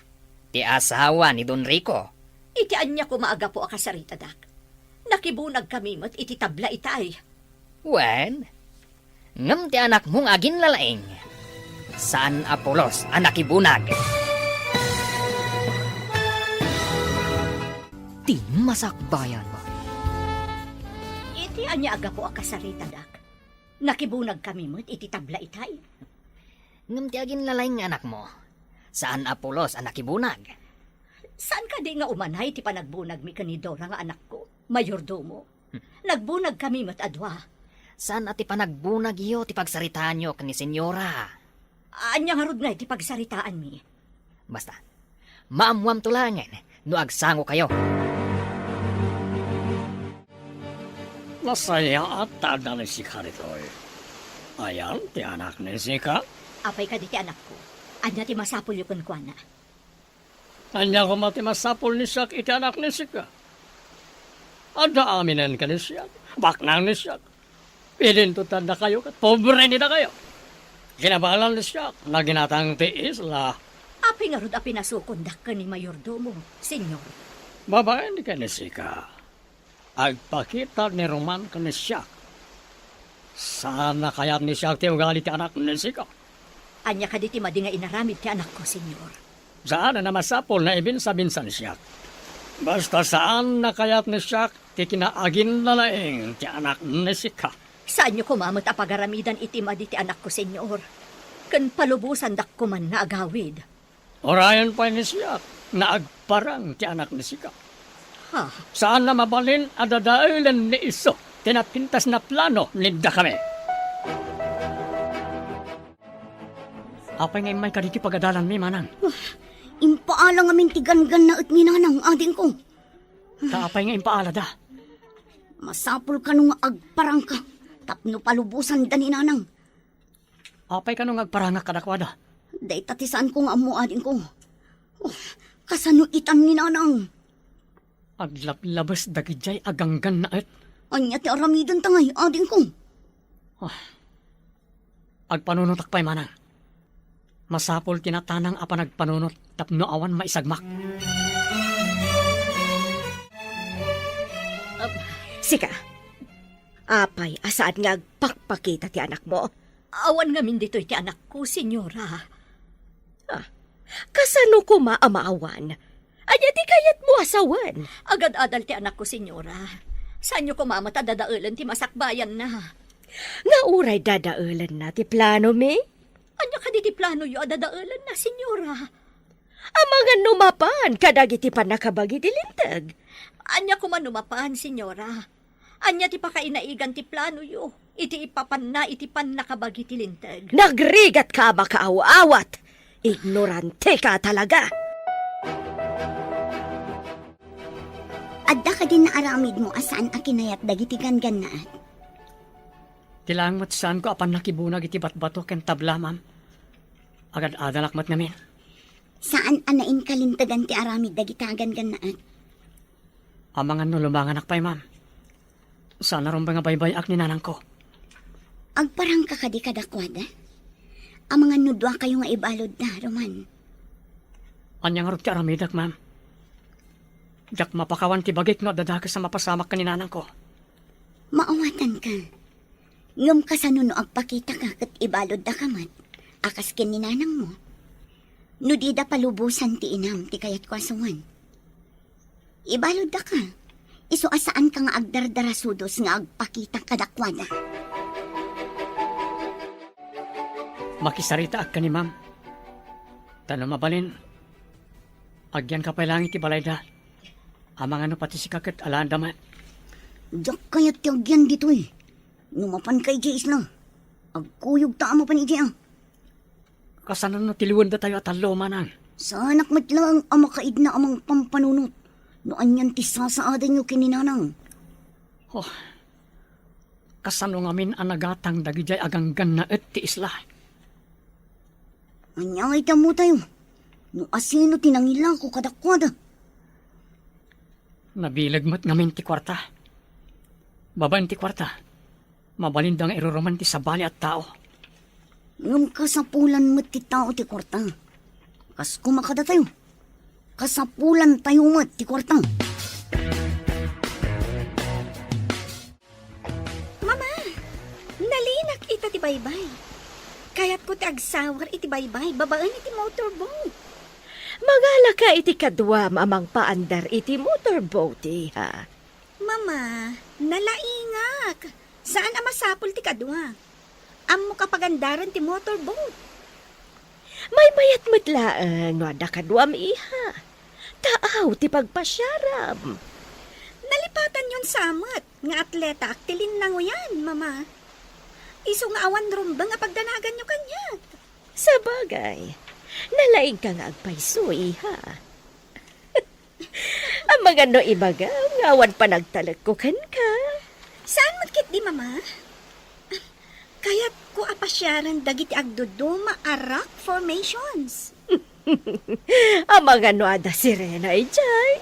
Ti asawa ni Don Rico. Iti anya ko maaga po akasarita dak. Nakibunag kami mat iti tabla itay. Wen, ngam ti anak mong agin lalaing. Saan Apolos anak ibunag? Ti masakbayan mo. Iti anya aga po akasarita dak. Nakibunag kami mat iti tabla itay. Ngam ti agin lalaing nga anak mo. Saan Apolos anak ibunag? Saan ka di nga umanay ti panagbunag mi kanidora nga anak ko, mayordomo? Nagbunag kami mat adwa. Saan ati panagbunag iyo ti pagsaritaan nyo kani senyora? Anya nga rod nga iti pagsaritaan mi. Basta, maamuam tulangan no agsango kayo. Masaya at tada ni Sika rito'y. Ayan, ti anak ni Sika. Apay ka di ti anak ko. Anya ti masapul yung kunkwana. Anya ko mati masapol ni Siak iti anak ni Sika. Ada aminan ka ni Siak. Baknang ni Siak. Pilintutan na kayo kat pobre ni na kayo. Kinabalan ni Siak na ginatang tiis la. Apay nga rod api nasukundak ka ni mayordomo, senyor. Babae ni ka ni Sika. Agpakita ni Roman ka ni Siak. Sana kayat ni Siak ti ugali ti anak ni Sika. Anya ka di ti madi nga inaramid ti anak ko, senyor. Saan na masapol na ibinsa-binsa ni Siak. Basta saan na kayat ni Siak ti kinaagin na laing ti anak ni Sika. Saan nyo kumamot a pagaramidan iti madi ti anak ko, senyor? Kan palubusan dak ko man na agawid. Orayan pa ni Siak na agparang ti anak ni Sika. Ha? Saan na mabalin adadailan ni iso tinapintas na plano linda kami. Apay ngayon may kaditi pagadalan mi manang. Impaalang amin ti gangan na at ninanang ading ko. Kaapay ngayon paalada. Masapul ka nung agparang ka. Tapno palubusan da ninanang. Apay ka nung agparangak kadakwada. Day tatisaan ko nga amo ading ko. Kasano itan ninanang. Aglablabas dagijay aganggan na at. Anya ti aramidan tangay ading ko. Agpanunutak pa'y manang. Masapol tinatanang apa nagpanunot tapno awan maisagmak. Sika, apay asaan nga agpakpakita ti anak mo? Awan ngamin dito ti anak ko, senyora. Kasano ko maamaawan? Anya ti kayat mo asawan? Agad-adal ti anak ko, senyora. Saan nyo kumama dadaulan ti masakbayan na? Nga uray dadaulan na ti plano mi? Anya ka di ti plano yo adadaulan na, senyora? Ang mga numapan kadagiti pa nakabagi ti lintag. Anya ko man numapan, senyora. Anya ti pakainaigan ti plano yo. iti ipapan na iti pan nakabagi ti lintag. Nagrigat ka makaaw-awat. Ignorante ka talaga. Adda ka din na aramid mo asaan akinayat dagiti gangannaat. Tilang matsaan ko apan nakibunag iti batbato ken tabla, ma'am. Agad adalakmat namin. Saan anain kalintagan ti aramid dagiti gangannaat? Amangan no lumangan akpay, ma'am. Sana ron ba nga baybay ak ni nanang ko? Agparang ka kadi kadakwada? Ang mga nudwa kayo nga ibalod na, Roman. Anyang arot ti aramidak, ma'am. Jak mapakawan ti bagik no dadakas sa mapasamak ka ni nanang ko. Maawatan ka. Ngam ka sa nuno agpakita ka kat ibalod da kamat. Akas kin ni nanang mo. Nudida palubusan ti inam ti kayat kwasungan. Ibalod da ka. Iso asaan ka nga agdardarasudos nga agpakita kadakwada. Makisarita ak ka ni ma'am. Tanong mabalin. Agyan ka pa lang iti balayda. Amang ano pati si kakat alaan damat. Diyak kayat tiagyan dito eh. Numapan kay Jais lang. Agkuyog ta mo pan iti ah. Kasanan no tiliwan da tayo at alo manang. Sa anak mat lang ang makaid na amang pampanunot. No anyan ti sasaadan nyo kininanang. Oh, kasano ngamin ang nagatang dagijay aganggan na et ti isla. Anyangay ka mo tayo. No asino tinangilang ko kadakwada. Nabilag mat ngamin ti kwarta. Baban ti kwarta. Mabalindang iruroman ti sabali at tao. Ngam kasapulan mo't ti tao ti kwarta. Kas kumakada tayo. Kasapulan tayo mo't ti kwarta. Mama, nalinak ita ti baybay. Kayat ko ti agsawar iti baybay, babaan iti motorboat. Magala ka iti kadwa mamang paandar iti motorboat, ha? Mama, nalaingak. Saan ang masapol ti kadwa? Amo kapagandaran ti motorboat. May mayat matlaang no ada kadwam, iha. Taaw ti pagpasyaram. Nalipatan yun samot. Nga atleta aktilin lang yan, mama. Iso nga awan rumba nga pagdanagan nyo kanya. Sa bagay, nalaing ka nga agpayso, iha. Ang mga no ibaga, ngawan pa nagtalagkukan ka. Saan magkit di, mama? Kaya't ko apasyaran dagiti agduduma a rock formations. Ang mga no ada sirena, ijay.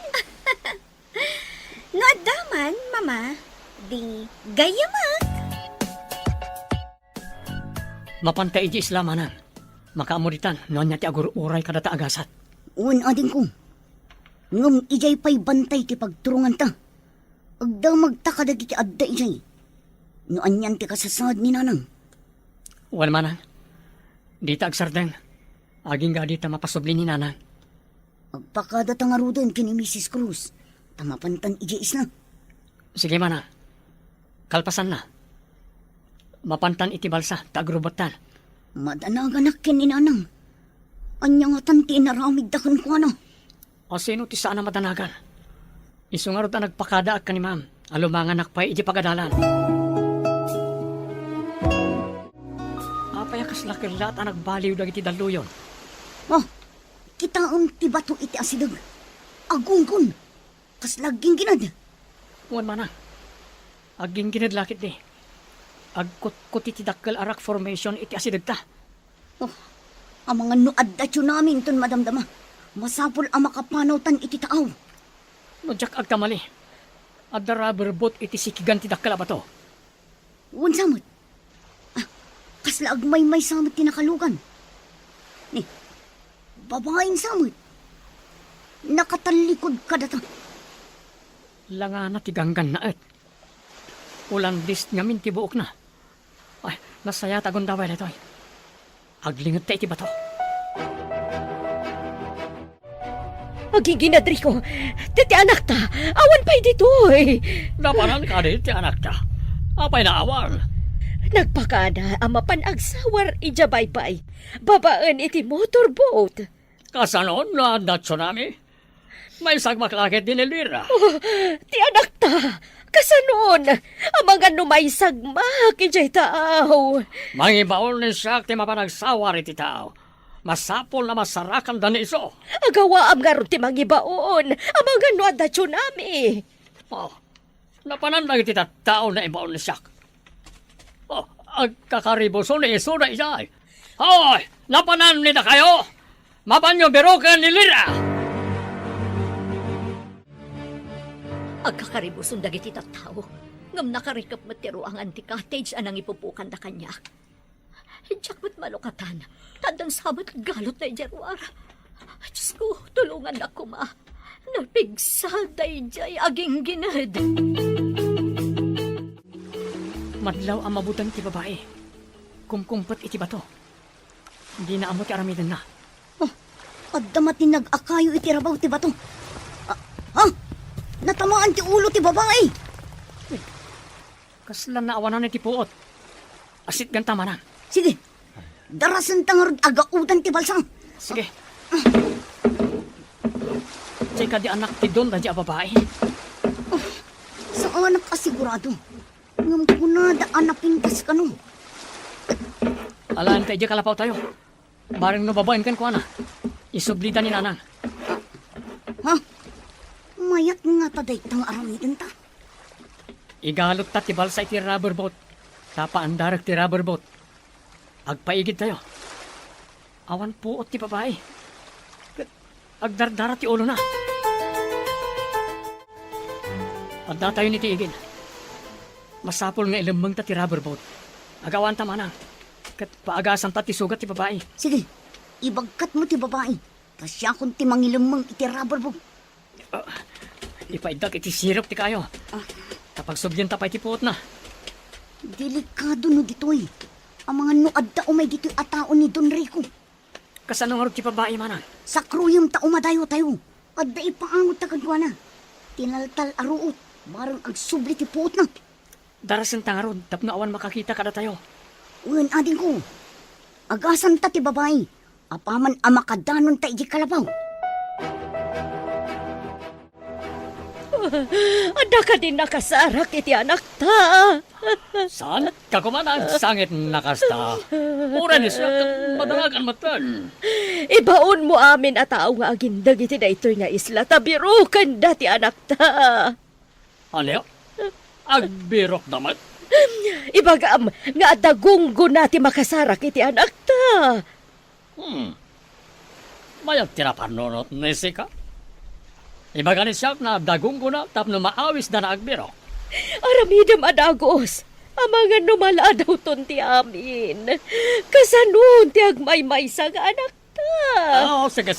No adaman, mama, di gayaman. Mapantay iti isla manan. Makaamuritan, noon niya ti agur-uray kadata agasat. Uwan ading ko. Ngam ijay pa'y bantay ti pagturungan ta. Agda magtakadag iti adda ijay. No anyan ti kasasad ni nanang. Wal manang. Dita agsarden. Aging ga dita mapasubli ni nanang. Agpakada tangaruden kini Mrs. Cruz. Tamapantan ijay isla. Sige manang. Kalpasan na. Mapantan iti balsa, tagrubatan. Madanaganak kini nanang. Anya nga tanti inaramid da kan ko ano. O sino ti saan na matanagan? Isungarot na nagpakada ak ka ni ma'am. Alumangan akpay iti pagadalan. Apay akas lakirlat ang nagbaliw dagiti daluyon. Oh, kitaon ti bato iti asidag. Agungkon. Kas laging ginad. Wan manang. Aging ginadlakit ni. Agkut-kut iti dakkel arak formation iti asidagta. Oh, ang mga nuad datyo namin ton madamdama. Masapol ang makapanawtan iti taaw. No jak agkamali. Adda rubber boat iti sikigan ti dakkel abato. Uwan samot. Ah, kasla agmay-may samot tinakalugan. Ni, babaeng samot. Nakatalikod ka data. Langana ti ganggan na et. Ulang list ngamin ti buok na. Ay, nasaya tagon daway na ito. Aglingot ta iti bato. Agiginadri ko, titi anak ta, awan pa'y dito eh. Naparan ka rin ti anak ta. Apay na awal. Nagpakada ang mapanagsawar ija baybay, babaan iti motorboat. Kasanon na na tsunami. May sagmaklakit din ilira. Ti anak ta, Kasanon, ang mga numay sagma, kijay tao. Mangibaon ni siya ti mapanagsawa iti tao. Masapol na masarakan dani iso. Agawa am nga ron ti mangibaon, ang mga nuada tsunami. Oh, napanan na iti tao na ibaon ni siya. Oh, ang kakariboso ni iso na isay. Hoy, napanan nita kayo. Mapanyo berokan ni Lira. Agkakaribuson dagiti tattao. Ngam nakarikap matiro ang anti-cottage anang ipupukan na kanya. Hidyak mat malukatan. Tandang sabat galot na ijarwar. Diyos ko, tulungan na ko ma. Napigsaday jay aging ginad. Madlaw ang mabutan ti babae. Kumkumpet iti bato. Hindi na amo ti aramidan na. Addamat ni nag-akayo iti rabaw ti bato. Natamaan ti ulo ti babae. Kaslan na awanan iti puot. Asit ganta manan. Sige, darasan tangarod agaudan ti balsang. Sige. Tsaka di anak ti doon danti a babae. Sa anak kasigurado. Ngam kunada anapintas ka no. Alaan tayo di kalapaw tayo. Barang no babaen kan kuana. Isublitan ni nanang. Mayat nga taday tang aramidan ta. Igalot ta ti balsa iti rubber boat. Tapaandarak ti rubber boat. Agpaigid tayo. Awan puot ti babae. Agdardara ti ulo na. Adda tayo ni ti igin. Masapol nga ilambang ta ti rubber boat. Agawan ta manang. Kat paagasan ta ti sugat ti babae. Sige, ibagkat mo ti babae. Tasya kung ti mangilamang iti rubber boat. Ipaidak iti sirop ti kayo. Kapag subyan tapay ti puot na. Delikado no ditoy. Ang mga nuad ta umay ditoy atao ni Don Rico. Kasanong harap ti babae manang. Sa kruyom ta umadayo tayo. Adda ipaangot ta kadwana. Tinaltal aruot. Marang agsubli ti puot na. Darasin tangarod, tapno awan makakita kada tayo. Uwan ading ko. Agasan ta ti babae. Apaman amakadanon ta iji kalabaw. Ada ka din nakasarak iti anak ta. Saan? Kakumanang sangit nakasta. Ura ni siya, madalagan matan. Ibaon mo amin at tao nga agindag iti daytoy nga isla. Tabirukan dati anak ta. Ano? Agbirok damat? Ibagam nga dagunggo nati makasarak iti anak ta. Mayag tirapanonot ni Sika. Ibaga ni siya na dagong ko na tapno maawis na agbirok. Aramidam adagos. Ang mga numala daw ti amin. Kasanun ti agmay-may sa nga anak ta. Oh, sige.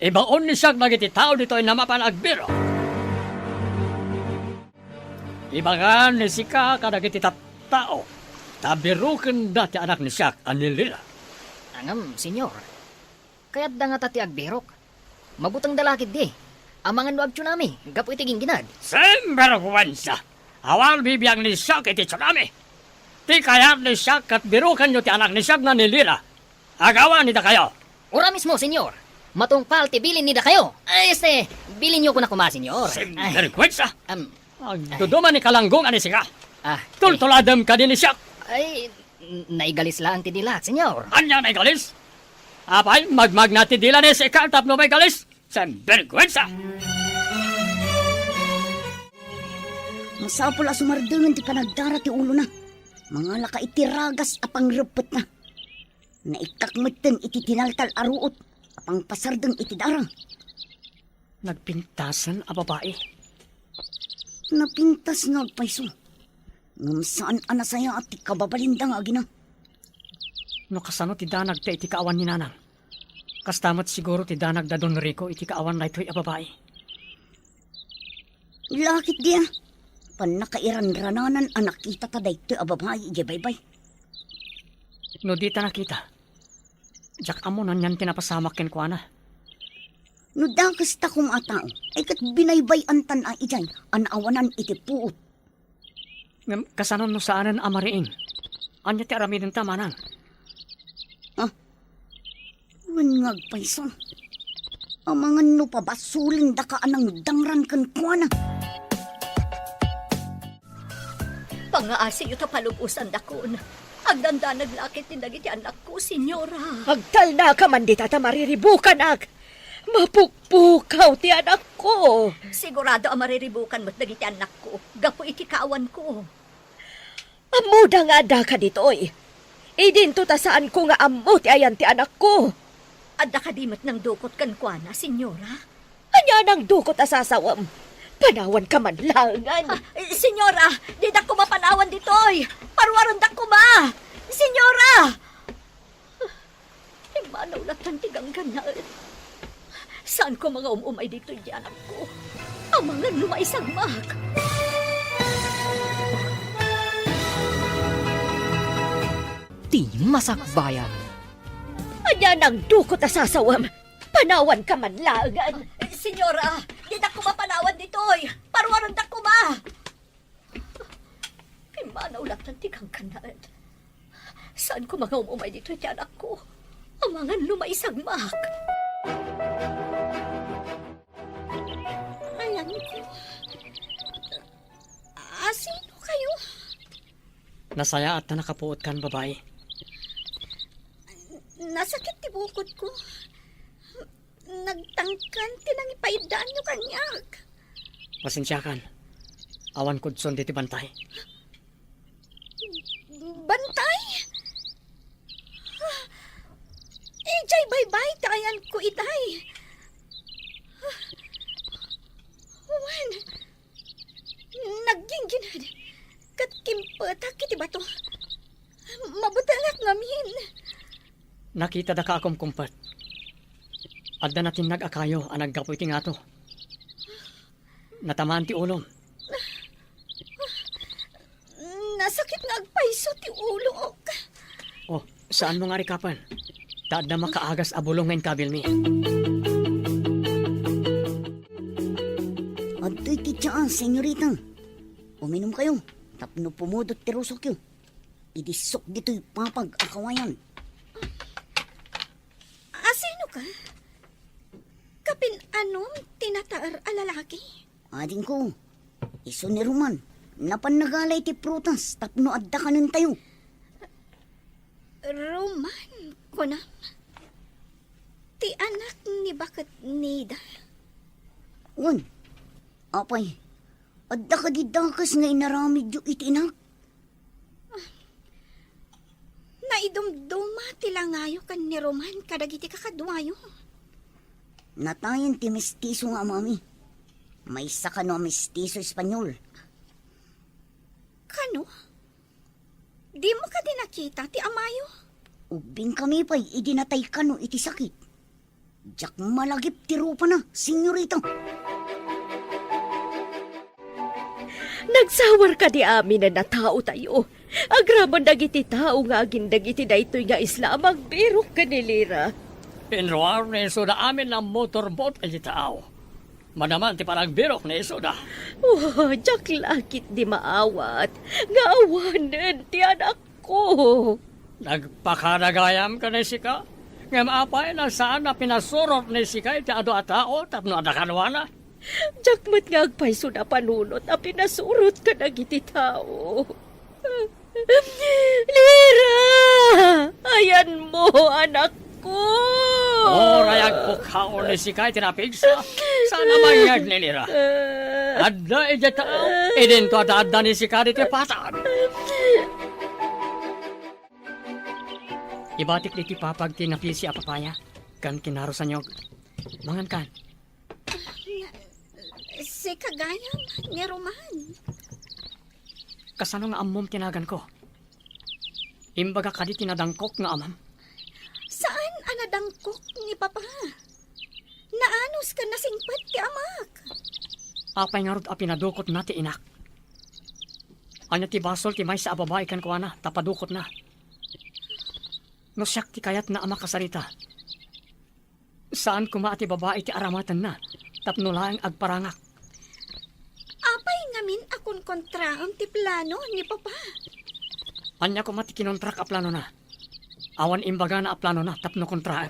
Ibaon ni siya nagiti tao dito ay namapan agbirok. Ibaga ni Sika kadagiti tao. Tabirukin dati anak ni siya anilila. Angam, senyor. Kaya't da nga tati agbirok. Mabutang dalakid di. Ang mga nuag tsunami, gapu itiging ginad. Semberwensa! Awal bibiyang ni siya iti tsunami. Ti kayat ni siya kat birukan nyo ti anak ni siya na nilira. Agawan nita kayo. Ora mismo, senyor. Matungpal ti bilin nida kayo. Ay, bilin niyo ko na kuma, senyor. Semberwensa! Um, Duduman ni kalanggong ani siya. ah, Tultuladam ka din ni siya. ay, naigalis lang ti dilat, senyor. Anya na galis? Apay, magmag na ti dila ni si Kaltap no may galis. Semberwensa! Masapol a sumardangan ti panagdara ti ulo na. Mga laka iti ragas apang repet na. Naikakmeten iti tinaltal aruot. Apang pasardeng iti darang. Nagpintasan a babae. Napintas nga agpaiso. Ngam saan anasaya at ti kababalindang agina. No kasano ti danag ta iti kaawan ni nanang. Kastamat siguro ti danag da Don Rico iti kaawan na ito'y a babae. Lakit dia. Panakairan-rananan anak kita ta daytoy a babae ije baybay. No di ta nakita. Jak amo nan yan tinapasamak ken kuana. No dakas ta kum atao, ay kat binaybay antan a ijay, anawanan iti puot. Ngam kasanon no saanan amariin. Anya ti aramidin ta manang. Ngag paiso. Ang mga no pa basuling daka anang dangran kan kuana. Pangaasi ito palubusan dakon. Agdanda naglakit ni dagiti anak ko, senyora. Agtal na ka man di tata mariribukan ag. Mapukpukaw ti anak ko. Sigurado ang mariribukan mo't dagiti anak ko. Gapo iti kaawan ko. Amuda nga da ka ditoy. Idinto ta saan ko nga amo ti ayan ti anak ko. Adda kadimot ng dukot kan kuana, senyora. Anya nang dukot asasawam. Panawan ka man langan. Senyora, di na ko mapanawan ditoy. Parwaron da ko ma. Senyora! Imanaw na tantigang ganaan. Saan ko mga umumay dito'y di anak ko? Ang mga lumaisagmak. Ti masakbayan. Anya nang dukot asasawam. Panawan ka man langan. Senyora, di na ko mapanawan ditoy. Parwaron da ko ma. Imanaw na tantigang ganaan. Saan ko mga umumay dito'y di anak ko? Ang mga lumaisagmak. Alam ko. Sino kayo? Nasaya at na nakapuot kan, babae. Nasakit ti bukod ko. Nagtangkan tinang ipaidaan nyo kanyak. Pasensya kan. Awan kudson diti bantay. Bantay? Ijay bye-bye tayan ko itay. Wan. Nagginginad. Kat kimpatak iti bato. Mabutalak ngamin. Nakita da ka akom kumpat. Adda natin nag-akayo ang naggapoy ti ngato. Natamaan ti ulom. Nasakit nga agpaiso ti ulo. Oh, saan mo nga rikapan? Taad na makaagas abulong ngayon kabil mi. Adto'y titsaan, senyorita. Uminom kayo. Tapno pumudot ti rusok yun. Idisok dito'y papag-akawayan. Sino ka? Kapin anong tinataar a lalaki? Ading ko, iso ni Roman. Napannagalay ti prutas. Tapno adda ka nun tayo. Roman ko na. Ti anak ni Bakat Nida. Wan, apay. Adda ka di dakas nga inaramid yu itinak. Naidumduma ti langayo kan ni Roman kadagiti kakadwayo. Natayan ti mestizo nga, mami. May saka no mestizo Espanyol. Kano? Di mo ka din nakita ti amayo? Ubing kami pa'y idinatay ka no iti sakit. Diyak malagip ti rupa na, senyorita. Nagsawar ka di amin na natao tayo. Agraman dagiti tao nga agin dagiti daytoy nga islamang pero kanilira. Pinruar na iso na amin ng motorboat ay tao. Manaman ti parang birok na iso na. Oh, jak lakit di maawat. Nga awanan ti anak ko. Nagpakaragayam ka na sika. Nga maapay na saan na pinasurot na sika iti ado at tao tapno adakanwana. Jak mat nga agpaiso na panunot a pinasurot ka dagiti tao. Lira! Ayan mo, anak ko! Rayag po kaon ni sika itinapigsa. Sana manyag ni Lira. Adda iti tao. Idin to adda ni sika iti patan. Ibatik di ti papag tinapisi a papaya. Kan kinarusan nyog. Mangan kan. Si kagayam ni Roman. Kasano nga amom tinagan ko? Imbaga kadi tinadangkok nga amam. Saan anadangkok ni Papa? Naanos ka nasingpat ti amak? Apay nga rod a pinadukot na ti inak. Anya ti basol ti may sa ababay kan kuana, tapadukot na. No siyak ti kayat na ama kasarita. Saan kuma ti babae ti aramatan na, tapno lang agparangak. Apay ngamin akon kontraon ti plano ni Papa. Anya kuma ti kinontrak a plano na. Awan imbaga na a plano na, tapno kontraan.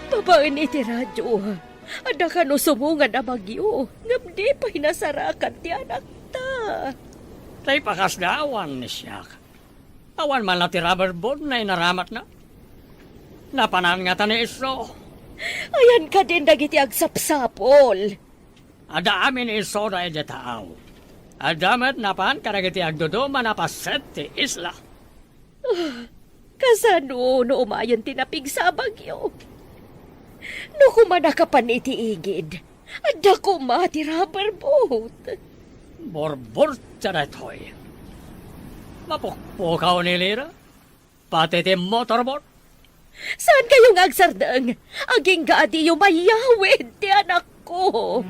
Babaen iti radyo. Ada ka no sumungan na bagyo. Ngam di pa hinasarakan ti anak ta. Tay pakas na awan ni Siak. Awan man lang ti rubber board na inaramat na. Napanan nga ta ni Iso. Ayan ka din dagiti agsapsapol. Ada amin Iso na taaw. Adamat napan karagiti agdodo manapaset ti isla. Kasano no umayon tinapig sa bagyo. No kumana ka pa ni tiigid. Ada ko ti rubber boat. Borbor taratoy. Mapukpukaw ni Lira. Pati ti motorboat. Saan kayong agsardang? Aging gaadi yung mayawid ti anak ko.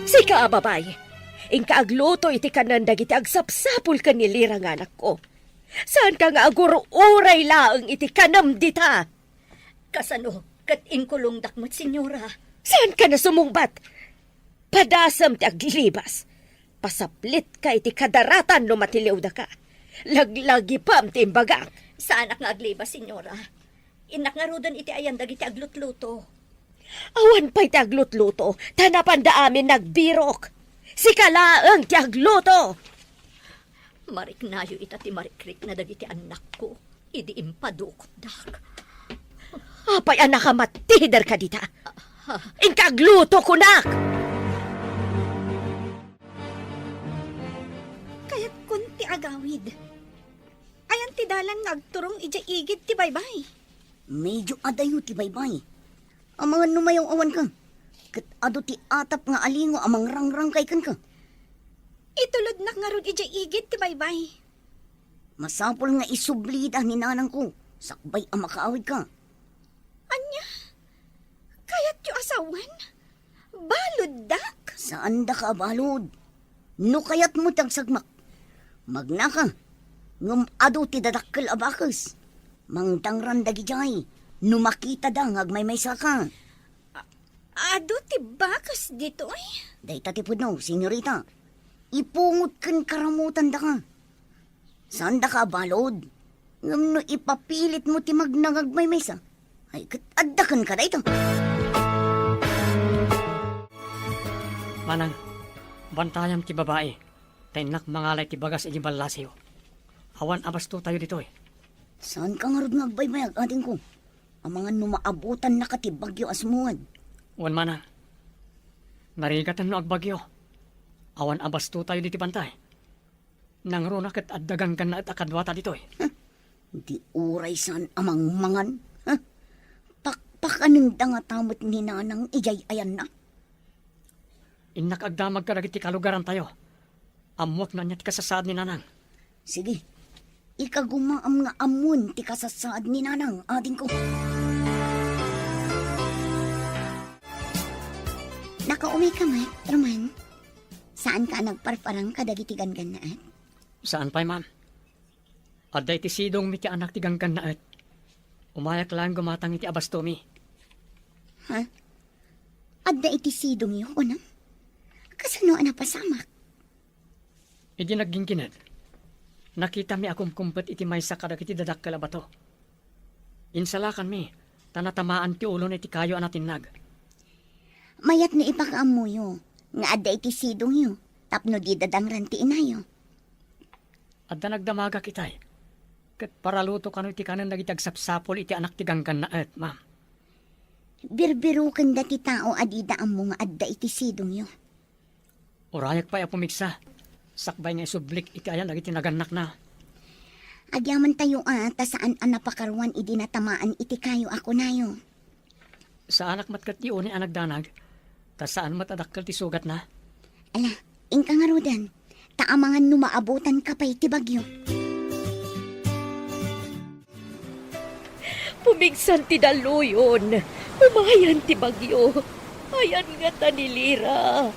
Sika, babay. Ingka agluto iti kanan dagiti agsapsapul ka ni Lira nga anak ko. Saan ka nga aguro uray laang iti kanam dita? Kasano, kat inkulong dakmat, senyora. Saan ka na sumungbat? Padasam ti aglibas. Pasaplit ka iti kadaratan no matiliw da ka. Laglagi pam ti imbagang. Sa anak nga agliba, senyora. Inak nga rodan iti ayan dagiti aglutluto. Awan pa'y ti aglutluto. Tanapan da amin nagbirok. Si kalaang ti agluto. Mariknayo ita ti marikrik na dagiti anak ko. Idi impadukot dak. Apay anak ka matider ka dita. Ingkagluto kunak. Kaya't kunti agawid. Ayan ti dalan ngagturong ija igid ti baybay. Medyo adayo ti baybay. Ang mga numayong awan ka. Kat ado ti atap nga alingo amang rangrang kay kan ka. Itulod nak nga rod ija igid ti baybay. Masapol nga isublida ni nanang ko. Sakbay ang makaawid ka. Anya? Kaya't yu asawan? Balod dak? Saan da ka balod? No kayat mo tagsagmak. Magna ka. Ngum ado ti dadakkel abakas. Mangtangran dagijay. No makita da ngagmay ka. Ado ti bakas dito ay. Day tatipod no, senyorita. Ipungot kan karamutan da ka. Saan da ka balod? Ngam no ipapilit mo ti magnangagmay sa. Ay kat addakan ka da ito. Manang, bantayam ti babae. Tainak mangalay ti bagas iti balasyo. Awan abasto tayo dito eh. Saan ka nga rod ngagbaybayag ating ko? Ang mga numaabutan na katibagyo asmuad. Wan manang, narigatan no agbagyo. Awan abasto tayo diti bantay. Nangro na kat addagan kan na at akadwata dito eh. Di uray saan amang mangan. Huh? Pakpakanang dangatamot ni nanang ijay ayan na. Inak agdamag ka dagiti kalugaran tayo. Amot na niya ti kasasad ni nanang. Sige, ikagumaam nga amun ti kasasaad ni nanang ading ko. Nakauwi ka, Mat, Roman. Saan ka nagparparang kadagitigan ganaat? Saan pa'y ma'am? Aday ti sidong mi ti anak ti ganggan na at. Umayak lang gumatang iti abastomi. Ha? Adda iti sidong iyo, unang? Kasano na pasamak? Idi naggingkinad. Nakita mi akong kumpet iti maysa kadag iti dadak kalabato. Insalakan mi, tanatamaan ti ulo iti kayo anatinag. Mayat na ipakaamuyo, nga adda iti sidong iyo, tapno di dadangran ti inayo. Adda nagdamaga kitay. Kat paraluto kano iti kanan nagitagsapsapol iti anak ti ganggan na at, ma'am. Birbirukan dati tao adidaan mo nga adda iti sidong iyo. Urayak pa'y apumiksa. Sakbay nga isublik iti ayan nagiti naganak na. Agyaman tayo ta saan ang napakarwan idinatamaan iti kayo ako nayo. Sa anak matkat ti uni anak danag, ta saan matadakkel ti sugat na. Ala, ingka nga rodan, taamangan numaabutan ka pa iti bagyo. Pumigsan ti daluyon. Umayan ti bagyo. Ayan nga ta ni Lira.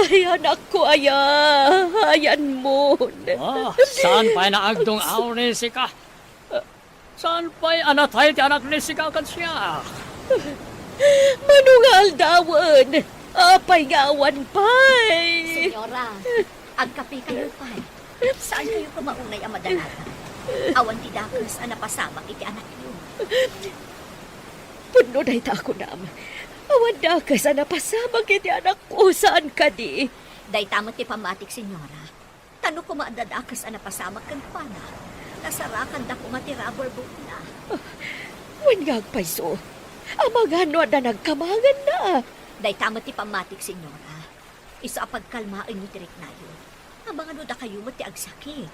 Ay, anak ko, ayan mo. Saan pa'y naagdong aw ni Sika? Saan pa'y anatay ti anak ni Sika kan siya? Manungal dawan. Apay gawan pa'y. Senyora, agkapi kayo pa. Saan kayo kumaunay ang madalaga? Awan ti dakas ang napasamak iti anak niyo. Puno na ita ako nam. Awan da ka sa napasamang kiti anak ko. Saan ka di? Day tamot ti pamatik, senyora. Tano ko maadadakas ang napasamak kang pana. Nasarakan da ko matirabor book na. Wan nga agpaiso. Amang ano na nagkamangan na. Day tamot ti pamatik, senyora. Isa pagkalmaan niyo tirik na yun. Abang ano da kayo mo ti agsakit.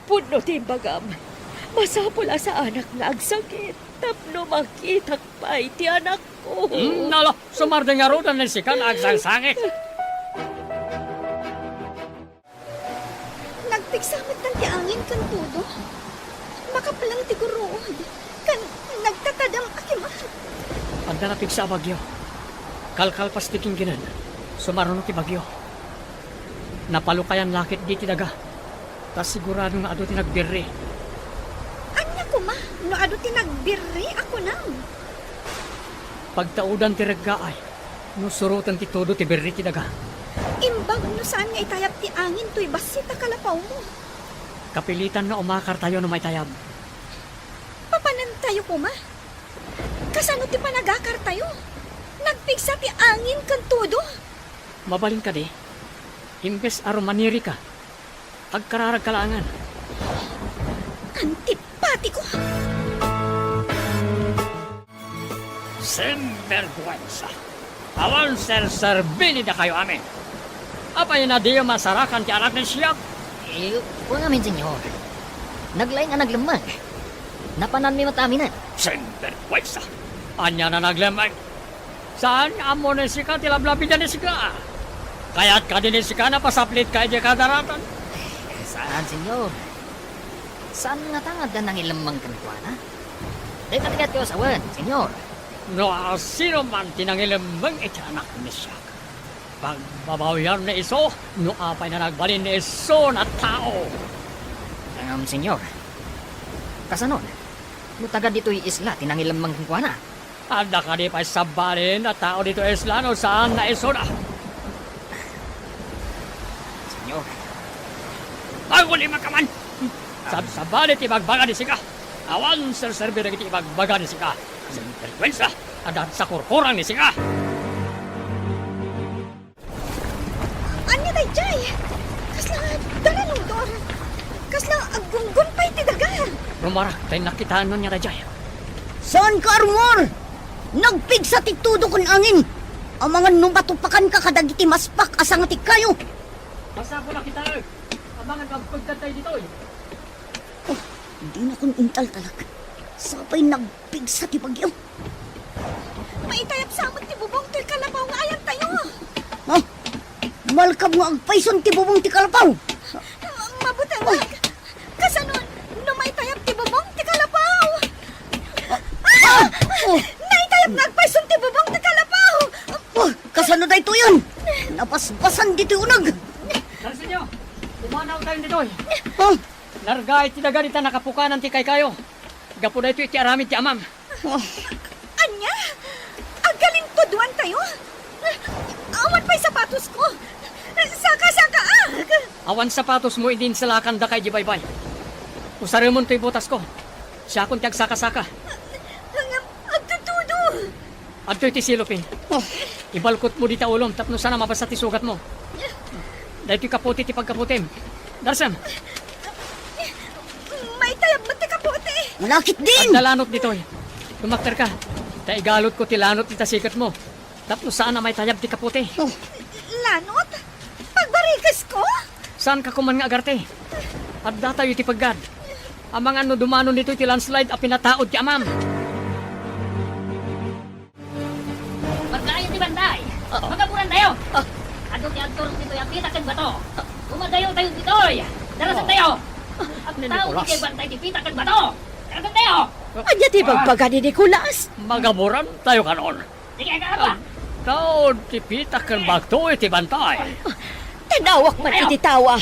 Puno ti bagam. Masapula sa anak nga agsakit. Tapno makita pa ti anak ko. Nalo, sumarte nga ro na si Ka na agsangsangit. Nagpigsamit ng tiangin kan todo. Makapalang tiguroon. Kan nagtatadam akimat. Pagda napig sa bagyo. Kalkalpas ti kingginan. Sumaruno ti bagyo. Napalukayan lakit di ti daga. Tas sigurado nga ado ti nagdirri. Anya ko ma, no ado tinagbirri ako nang. Pagtaudan ti reggaay. No surutan ti todo ti birri ti daga. Imbag no saan nga itayap ti angin to'y basita kalapaw mo. Kapilitan na umakar tayo no may tayab. Papanan tayo ko ma. Kasano ti panagakar tayo? Nagpigsa ti angin kan todo. Mabalin ka di. Imbes aromaniri ka. Agkararag kalangan. Antipati ko. Sinvergüenza. Awan ser-serbini na kayo amin. Apay na di masarakan ti anak ni Siak. Huwag amin, senyor. Naglaing nga naglamang. Napanan mi mataminan. Sinvergüenza. Anya na naglamay. Saan amo ni Sika tilablabi na ni Sika? Kaya't ka din ni Sika na pasaplit ka di kadaratan. Saan, senyor? Saan nga tangad na nang ilamang kankwana? Dahil katigat ko sawan, senyor. No, sino man tinangilamang iti anak ni Siak. Pagbabawian ni iso, no apay na nagbalin ni iso na tao. Senyor. Kasanon? No taga dito'y isla, tinangilamang kankwana. Anda ka di pa sabalin na tao dito isla no saan na iso na. Senyor. Ay, wali makaman! Sabalit ibagbaga ni Sika. Awan ser-serbi na kiti ibagbaga ni Sika. Sinvergüenza, adat sa kurkurang ni Sika. Anya day jay. Kasla dalanudor. Kasla agunggun pa'y ti daga. Rumara, tayo nakitaan nun niya na Jay. Saan ka, Armor? Nagpigsa ti tudo kon angin. Ang mga numatupakan ka kadagiti maspak asang ti kayo. Basta ko nakita eh. Abangan magpagkantay dito eh. Hindi na kong intal talaga. Sabay nagpigsa ti bagyo. Maitayap samot ti bubong to'y kalapaw nga ayan tayo. Ha? Malkab nga agpayson ti bubong ti kalapaw. Mabutang wag. Kasanon, no maitayap ti bubong ti kalapaw. Naitayap nga agpayson ti bubong ti kalapaw. Oh, kasano da ito yun? Napasbasan dito unag. Narsin nyo, umanaw tayo dito eh. Oh, Nargay ti daganita nakapukanan ti kay kayo. Gapo na ito iti aramid ti amam. Anya? Agaling tuduan tayo? Awan pa'y sapatos ko. Saka-saka Awan sapatos mo idin sa lakan da kay Jibaybay. Usarimon to'y butas ko. Siya akong tiyag saka-saka. Agtutudo. Adto iti silupin. Ibalkot mo di ta ulom tapno sana mabasa ti sugat mo. Dahil ito'y kaputi ti pagkaputim. Darsam, Maitayap mo ti kapote. malakit din. ang dalanot dito eh. Lumakter ka. Taigalot ko ti lanot ti tasikat mo. Tapno sana may tayab ti kaputi. Lanot? Pagbarikas ko? Saan ka kuman nga agarte? At datayo ti paggad. Amang ano dumano nito ti landslide a pinataod ti amam. Magkayo ti banday. Magaburan tayo. Ado ti agturong dito yung pita kag bato. Umadayo tayo dito. Darasan tayo. Ang tao Nicolas. ti bantay ti pita kag bato. Darasan tayo. Anya ti bagbaga ni Nicolas. Magaburan tayo kanon. Sige ka ba? Taod ti pitak kan bagto iti bantay. Tanawak man iti tawa.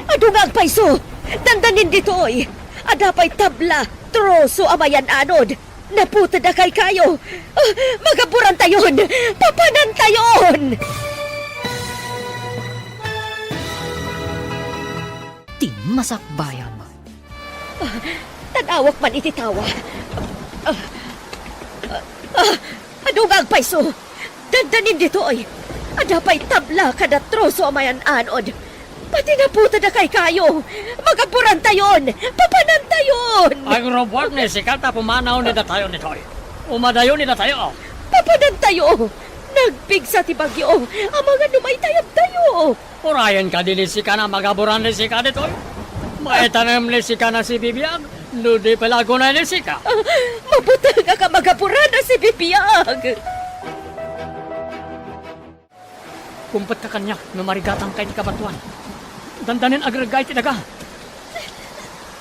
Ado nga agpaiso. Dandanin ditoy. Adapay tabla. Troso amayan anod. Naputa na kay kayo. Magaburan tayon. Papanan tayon. masakbayan. Tanawak man iti tawa. Ano nga ang paiso? Dandanin dito ay. Ada pa'y tabla kada troso amayan anod. Pati na puta na kay kayo. Magapuran tayon. Papanan tayon. Ang robot ni sikat na pumanaw nila tayo nito. Umadayo nila tayo. Papanan tayo. Nagpigsa ti bagyo. Ang mga numay tayab tayo. Urayan ka din si na magaburan ni sika nito. Maitanam ni sika na si Bibiag. Nudi pala gunay ni sika. Mabutag ka magapuran na si Bibiyag. Kumpat ka kanya, numarigatang kay ti kabatuan. Dandanin agragay ti daga.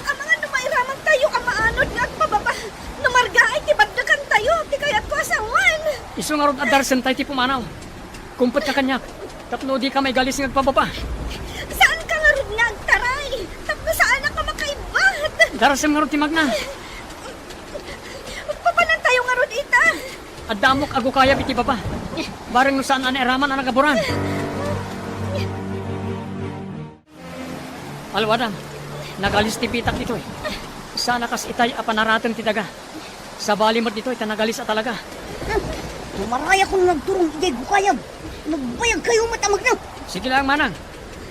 Ang mga numairaman tayo kamaanod nga at pababa. Numarga ay tibagdakan tayo, ti kayat ko asawan. Isu nga rod adarsen tayo ti pumanaw. Kumpat ka kanya, tapno di ka may galis nga pababa. Saan ka nga rin nagtaray? Tapno saan ka makaibat? Darasem nga rod ti magna. Papanan tayo nga rin ita. Adamok ago kaya biti baba. Bareng no saan ana eraman ana gaburan. Alwadam, nagalis ti pitak dito eh. Sana kas itay apanaratan ti daga. Sa balimot dito ita nagalis at talaga. Tumaray ako nung nagturong ijay bukayab. Nagbayag kayo matamag na. Sige lang manang.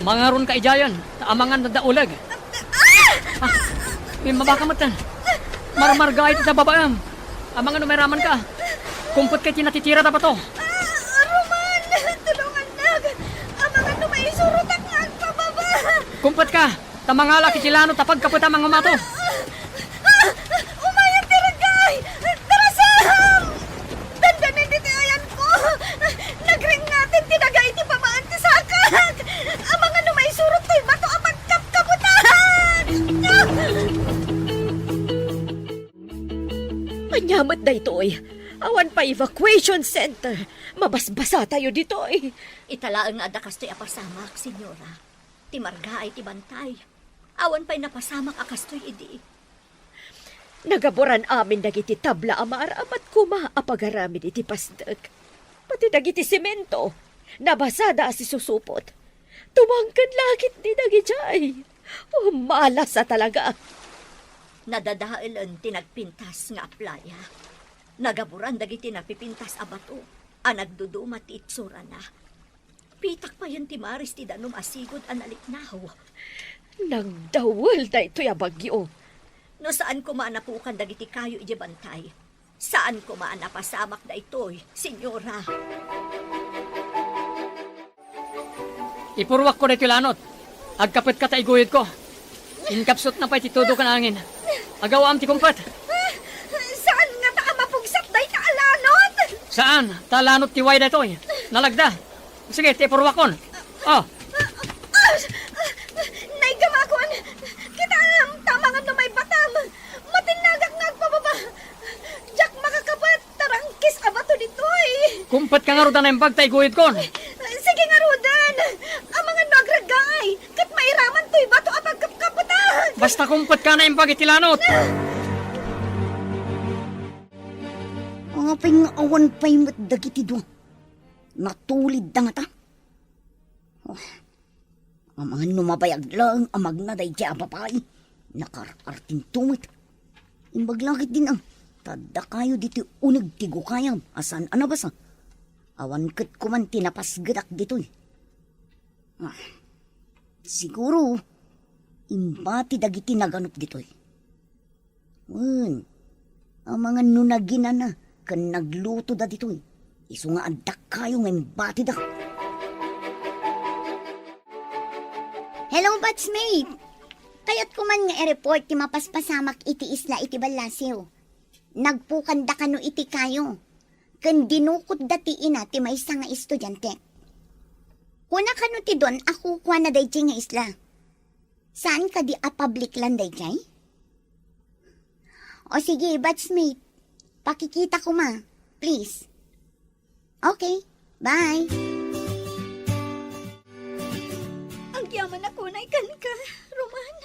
Mangaron ka ijayan. Taamangan na daulag. Mabaka Marmargay ti sa babaam. Amangan numeraman ka. Kumpot kay tinatitira na ba to? Roman, tulungan nag. Ang mga numaisurutak nga ang pababa. Kumpot ka. Tamangala kitilano tapag kaputa mga mato. Umayan tiragay! Tarasam! Dandanin diti ayan ko! Nagring natin tinagay ti pamaan ti sakag! Ang mga numaisurot to'y bato ang magkapkaputahan! Manyamat na ito ay. Awan pa evacuation center. Mabasbasa tayo dito ay. Italaang nga da kastoy apasamak, senyora. Timarga ay tibantay. Awan pa'y napasamak akastoy idi. Nagaburan amin dagiti tabla amar amat kuma apagaramin iti pasdag. Pati dagiti semento. Nabasada si susupot. Tumangkan lakit ni dagijay. Malas sa talaga. Nadadailan tinagpintas nga playa. Nagaburan dagiti napipintas abato. Nagduduma ti itsura na. Pitak pa yan ti Maris ti danom asigod analiknaw. Nagdawal da ito'y abagyo. No saan ko maanapukan dagiti kayo ijabantay? Saan ko maanapasamak da ito'y, senyora? Ipurwak ko na tilanot. Agkapit ka taiguyod ko. Inkapsot na pa'y titudo ka na angin. Agawam ti kumpat. Saan nga ta mapugsat day kaalanot? Saan? Talanot ti way na ito eh. Nalagda. Sige, tipurwakon. Oh, Naigamakon! Kita ang tamangan na may batam! Matinagak nga pababa! Jack makakapat! Tarangkis abato ditoy! kumpat ka nga ro na yung pagtaiguyod kon. Sige nga Rodan! Ang mga nagragay! Kat mairaman to'y bato ang pagkapkaputan! Basta kumpat ka na yung pagitilanot. Apay nga awan pa'y matdagiti doon. Natulid da nga ta. Oh, ang mga numabayag lang ang magnaday di abapay. Nakararting tumit. Imbaglakit din ang tada kayo dito unag tigo kayam. Asan anabasa? Awan kat kuman tinapasgadak dito'y. Siguro, imbati dagiti naganap dito'y. Ang mga nunagina na kan nagluto da dito'y. Isu nga adak kayo nga imbati da. Hello, batchmate! Kayat ko man nga i-report ti mapaspasamak iti isla iti balasiw. Nagpukanda ka no iti kayo. Kan dinukot dati ina ti maysa nga estudyante. Kuna ka no ti don ako kwa na dayjay nga isla. Saan ka di a public land dayjay? O sige, batchmate. Pakikita ko ma. Please. Okay, bye. Ang yaman ako na ikan ka, Roman.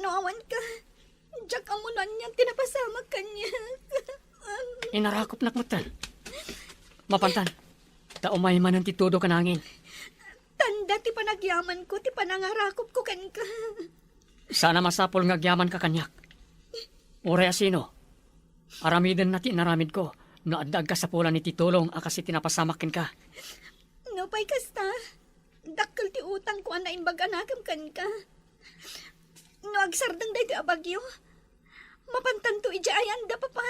Noawan ka. Jack amunan niyan tinapasamag kanya. Inarakop nakmatan. Mapantan. Taumay man ang titudo ka nangin. Tanda ti panagyaman ko, ti panangarakop ko kan ka. Sana masapol nga agyaman ka kanyak. Oray asino. Aramidin natin naramid ko. No addag ka sa pula ni Titulong akasi tinapasamakin ka. No pay kasta. Dakkel ti utang ko na imbaga nakam kan ka. No agsardang day ti abagyo. Mapantanto ija ayan da papa.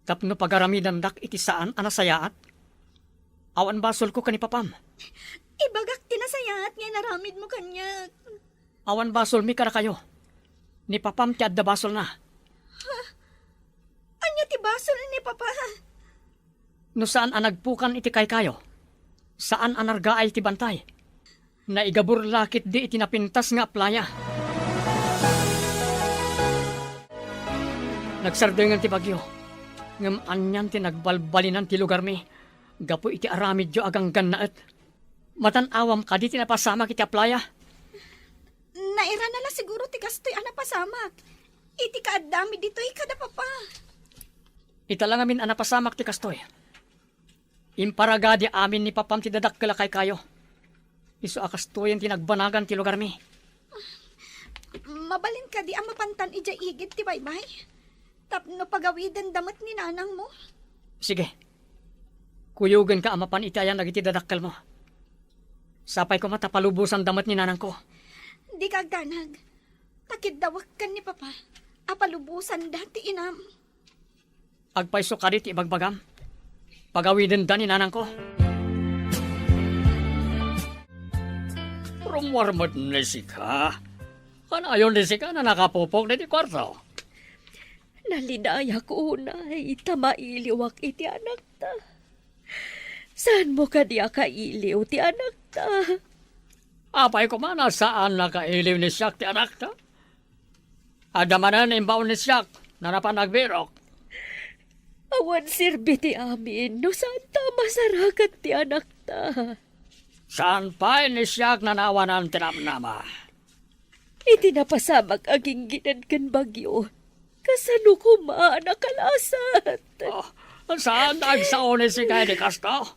Tapno pagaramidan dak iti saan anasayaat. Awan basol ko kani papam. Ibagak tinasayat nga naramid mo kanya. Awan basol mi kara kayo. Ni papam ti adda basol na. Anya ti basol ni papa. No saan anagpukan iti kay kayo? Saan anarga ay ti bantay? Naigabur lakit di iti napintas nga playa. Nagsardengan ti bagyo. Ngam anyan ti nagbalbalinan ti lugar mi. Gapo iti aramid jo agang gannaet. Matanawam ka di tinapasama kiti playa. Naira na la siguro ti kastoy ana pasamak. Iti kaadami dito'y kada papa. Italang amin anapasamak ti kastoy. Imparagadi amin ni papam ti dadakkala kay kayo. Isu akastoyan ti nagbanagan ti lugar mi. Mabalin ka di ang mapantan ija igit ti baybay. Tapno pagawidan damat ni nanang mo. Sige. Kuyugan ka amapan itayan nagiti dadakkal mo. Sapay ko matapalubusan damat ni nanang ko. Di kagdanag. Takid dawak kan ni papa. Apalubusan dati inam. Agpaiso ka di ti ibagbagam. Pagawidin da ni nanang ko. Rumwarmad ni sika. Kanayon ni sika na nakapupok na di kwarto. Nalinaya ko unay, tamailiwak iti anak ta. Saan mo ka diya kailiw ti anak ta? Apay ko man saan nakailiw ni siyak ti anak ta. Adamanan imbaw ni siyak na napanagbirok. Awan sirbi ti amin, no saan ta masarakat ti anak ta? Saan pa ni siyak na nawanan tinamnama? Iti napasamag aging ginadkan bagyo. Kasano ko nakalasan? Oh, saan agsaon ni si kay di kasto?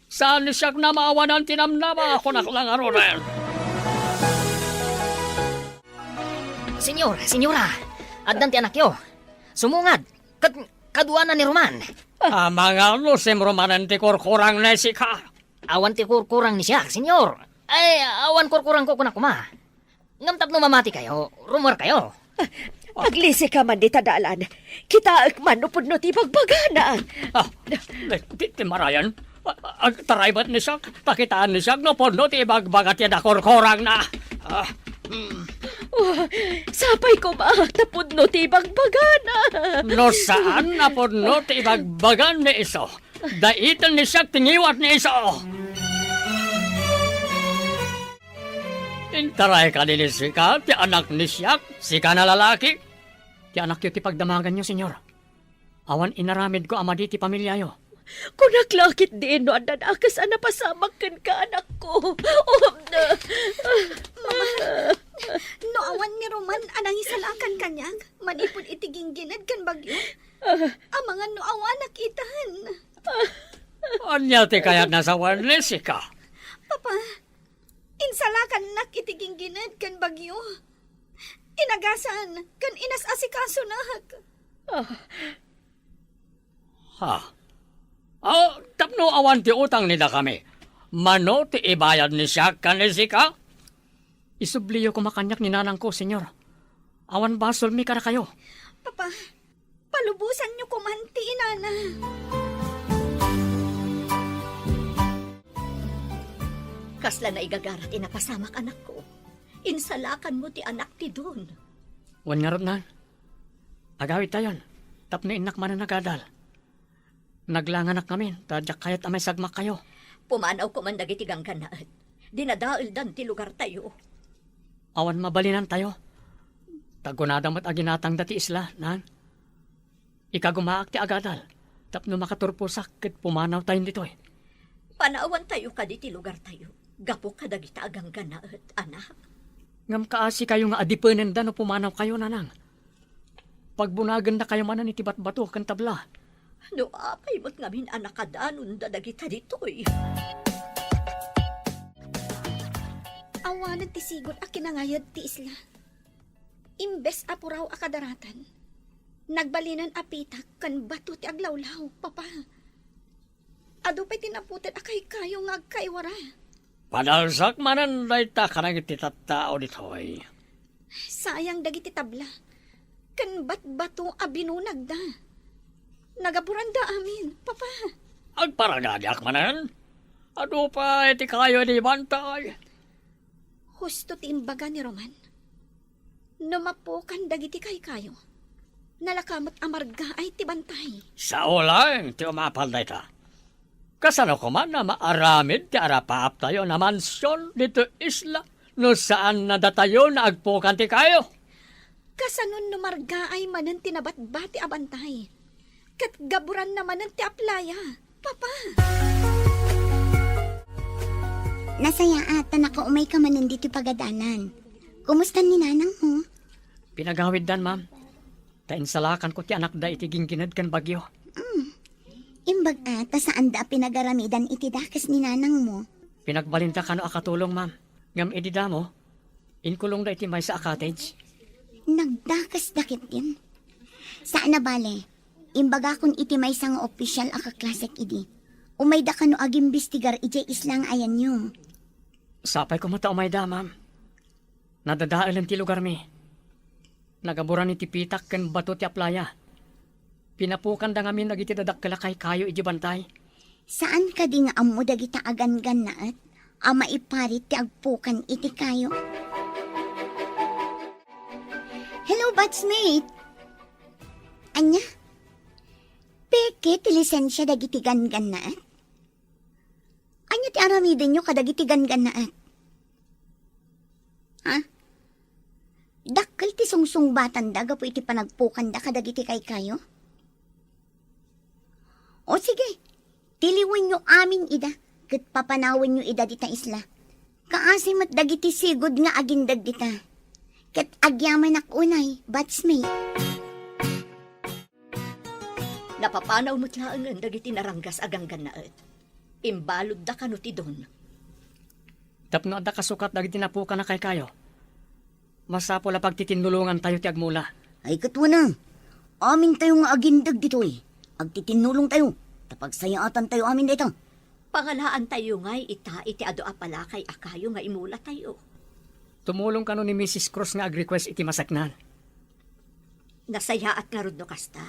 Saan ni siyak na mawanan tinamnama ako naklangaro rin? Senyora, addan ti anak yo. Sumungad, kaduanan ni Roman. Mga lusim romanan ti kurkurang na si ka. Awan ti kurkurang ni siya, senyor. Ay, awan kurkurang ko kunakuma. Ngam tapno mamati kayo, rumor kayo. Aglisi ka man di tadalan. Kita man upod no ti pagbagana. Ti marayan. Taray ba't ni siya? Pakitaan ni siya, no po no ti bagbagat yan na kurkurang na. Sapay ko ba? Tapod no ti pagbagana. No saan na po no ti bagbagan ni iso? Daitan ni siya tingiwat ni iso. Intaray ka din ni Sika, ti anak ni siya, Sika na lalaki. Ti anak yo ti pagdamagan nyo, senyor. Awan inaramid ko ama di ti pamilyayo. Kung naklakit din no andan akas anapasamak kan ka anak ko. No awan ni Roman anang isalakan kanyag. Manipod itiging ginad kan bagyo. Amangan no awan nakitan. Anya ti kaya't nasawan ni Sika. Papa, insalakan nak itiging ginad kan bagyo. Inagasan kan inas asikaso nak. Ha? Tapno awan ti utang nila kami. Mano ti ibayad ni siya ka ni Sika? Isubliyo ko makanyak ni nanang ko, senyor. Awan basol mi kara kayo. Papa, palubusan niyo kumanti, inana. Kasla na igagarat inapasamak anak ko. Insalakan mo ti anak ti Don. Wan nga ron na. Agawit tayon. Tapno inak man na nagadal. Naglanganak kami. Tadyak kayat amay sagmak kayo. Pumanaw ko man dagiti gangganaan. Dinadail dan ti lugar tayo. Awan mabalinan tayo. Tagunadamat aginatang dati isla, nan. Ikagumaak ti agadal. Tapno makaturpusak ket pumanaw tayo dito eh. Panawan tayo kaditi lugar tayo. Gapo kadagita agang ganaet, anak. Ngam kaasi kayo nga adipenen da no pumanaw kayo, nanang. Pagbunagan na kayo manan iti bat-bato kan tabla. No apay mo't ngamin anak kadanon da dagita ditoy. Awanan ti sigot akinangayad ti isla. Imbes apuraw akadaratan. Nagbalinan apitak kan bato ti aglawlaw, papa. Ado pa'y tinaputin akay kayo nga agkaiwara. Padalsak manan dayta kanang iti tattao ditoy. Sayang dagiti tabla. Kan bato abinunag da. Nagaburanda amin, papa. Agparagadiak manan. Ado pa iti kayo di bantay. Husto ti imbaga ni Roman. Numapukan dagiti kay kayo. Nalakamot amarga ay tibantay. Sa ulang ti umapal dayta. Kasano ko man na maaramid ti arapaap tayo na mansyon dito isla no saan nadatayo na agpukan ti kayo. Kasanon numarga ay manan tinabat-bati abantay. Kat gaburan naman ti aplaya. Papa. Nasaya ata nakaumay ka man nandito pagadanan. Kumusta ni nanang mo? Pinagawid dan, ma'am. Tainsalakan ko ti anak da iti gingginad kan bagyo. Imbag ata saan da pinagaramidan iti dakas ni nanang mo? Pinagbalinta ka no akatulong, ma'am. Ngam edida mo, inkulong da iti may sa cottage. Nagdakas dakit din. Saan na bale? Imbaga kun iti may sang opisyal akaklasek idi. Umay da ka no agimbistigar ije islang ayan nyo. Sapay ko mata umay da, ma'am. Nadadaalan ti lugar mi. Nagaburan iti pitak ken bato ti aplaya. Pinapukan da ngamin nagiti dadakkelakay kayo iti bantay. Saan ka di nga amo dagita agan-gan naat? Ama iparit ti agpukan iti kayo. Hello, batchmate! Anya? Peke ti lisensya dagiti gan-gan naat? Anya ti aramiden nyo kadagiti gan-gan naat? Ha? Dakkel ti sungsung batan daga po iti panagpukan da kadagiti kay kayo? O sige, tiliwin nyo amin ida, kat papanawin nyo ida dita isla. Kaasimat dagiti sigod nga agindag dita. Kat agyaman unay, batchmate. Napapanaw mo't laangan dagiti naranggas aganggan naet. Imbalod da kano ti don. Tapno da kasukat dagiti napukan na kay kayo. Masapo la pagtitinulungan tayo ti agmula. Ay katwana, amin tayo nga agindag dito eh. Agtitinulong tayo, tapagsayaatan tayo amin dito. Pangalaan tayo ngay ita iti ado apala kay akayo nga imula tayo. Tumulong ka no ni Mrs. Cruz nga ag-request iti masaknan. Nasaya at nga rod no kasta.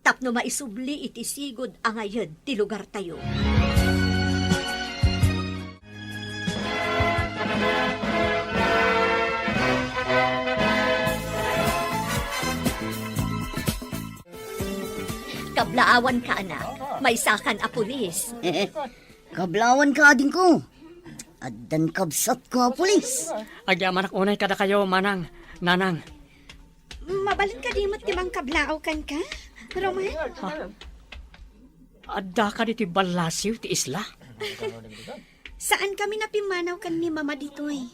Tapno maisubli iti sigod angayad ti lugar tayo. Kablaawan ka, anak. May sakan a pulis. Kablawan ka ading ko. Addan kabsat ko pulis. Agyaman ak unay kada kayo, manang, nanang. Mabalin ka di mo't timang kablaaw kan ka? Roman? Adda ka diti balasiw ti isla. Saan kami napimanaw kan ni mama dito eh?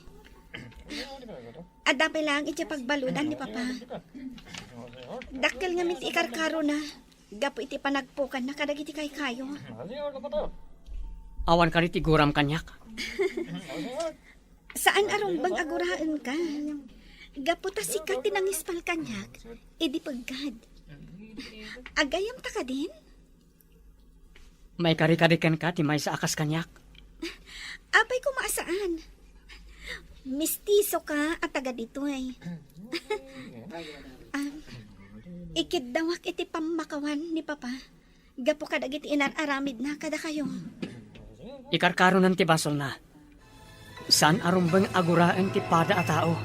Adapay lang iti pagbaludan ni papa. Dakkel nga mit ikarkaro na. Gapo iti panagpukan na kadagiti kay kayo. Awan ka diti guram kanyak. Saan arong bang aguraan ka? Gapo ta sikat tinangispal kanyak. Idi paggad. Agayam ta ka din? May karikarikan ka ti may sa akas kanyak. Apay ko maasaan. Mistiso ka at taga dito eh. Ikidawak iti pamakawan ni papa. Gapo kadagiti inararamid na kada kayo. Ikarkaro ng ti basol na. Saan arumbang aguraan ti pada a tao?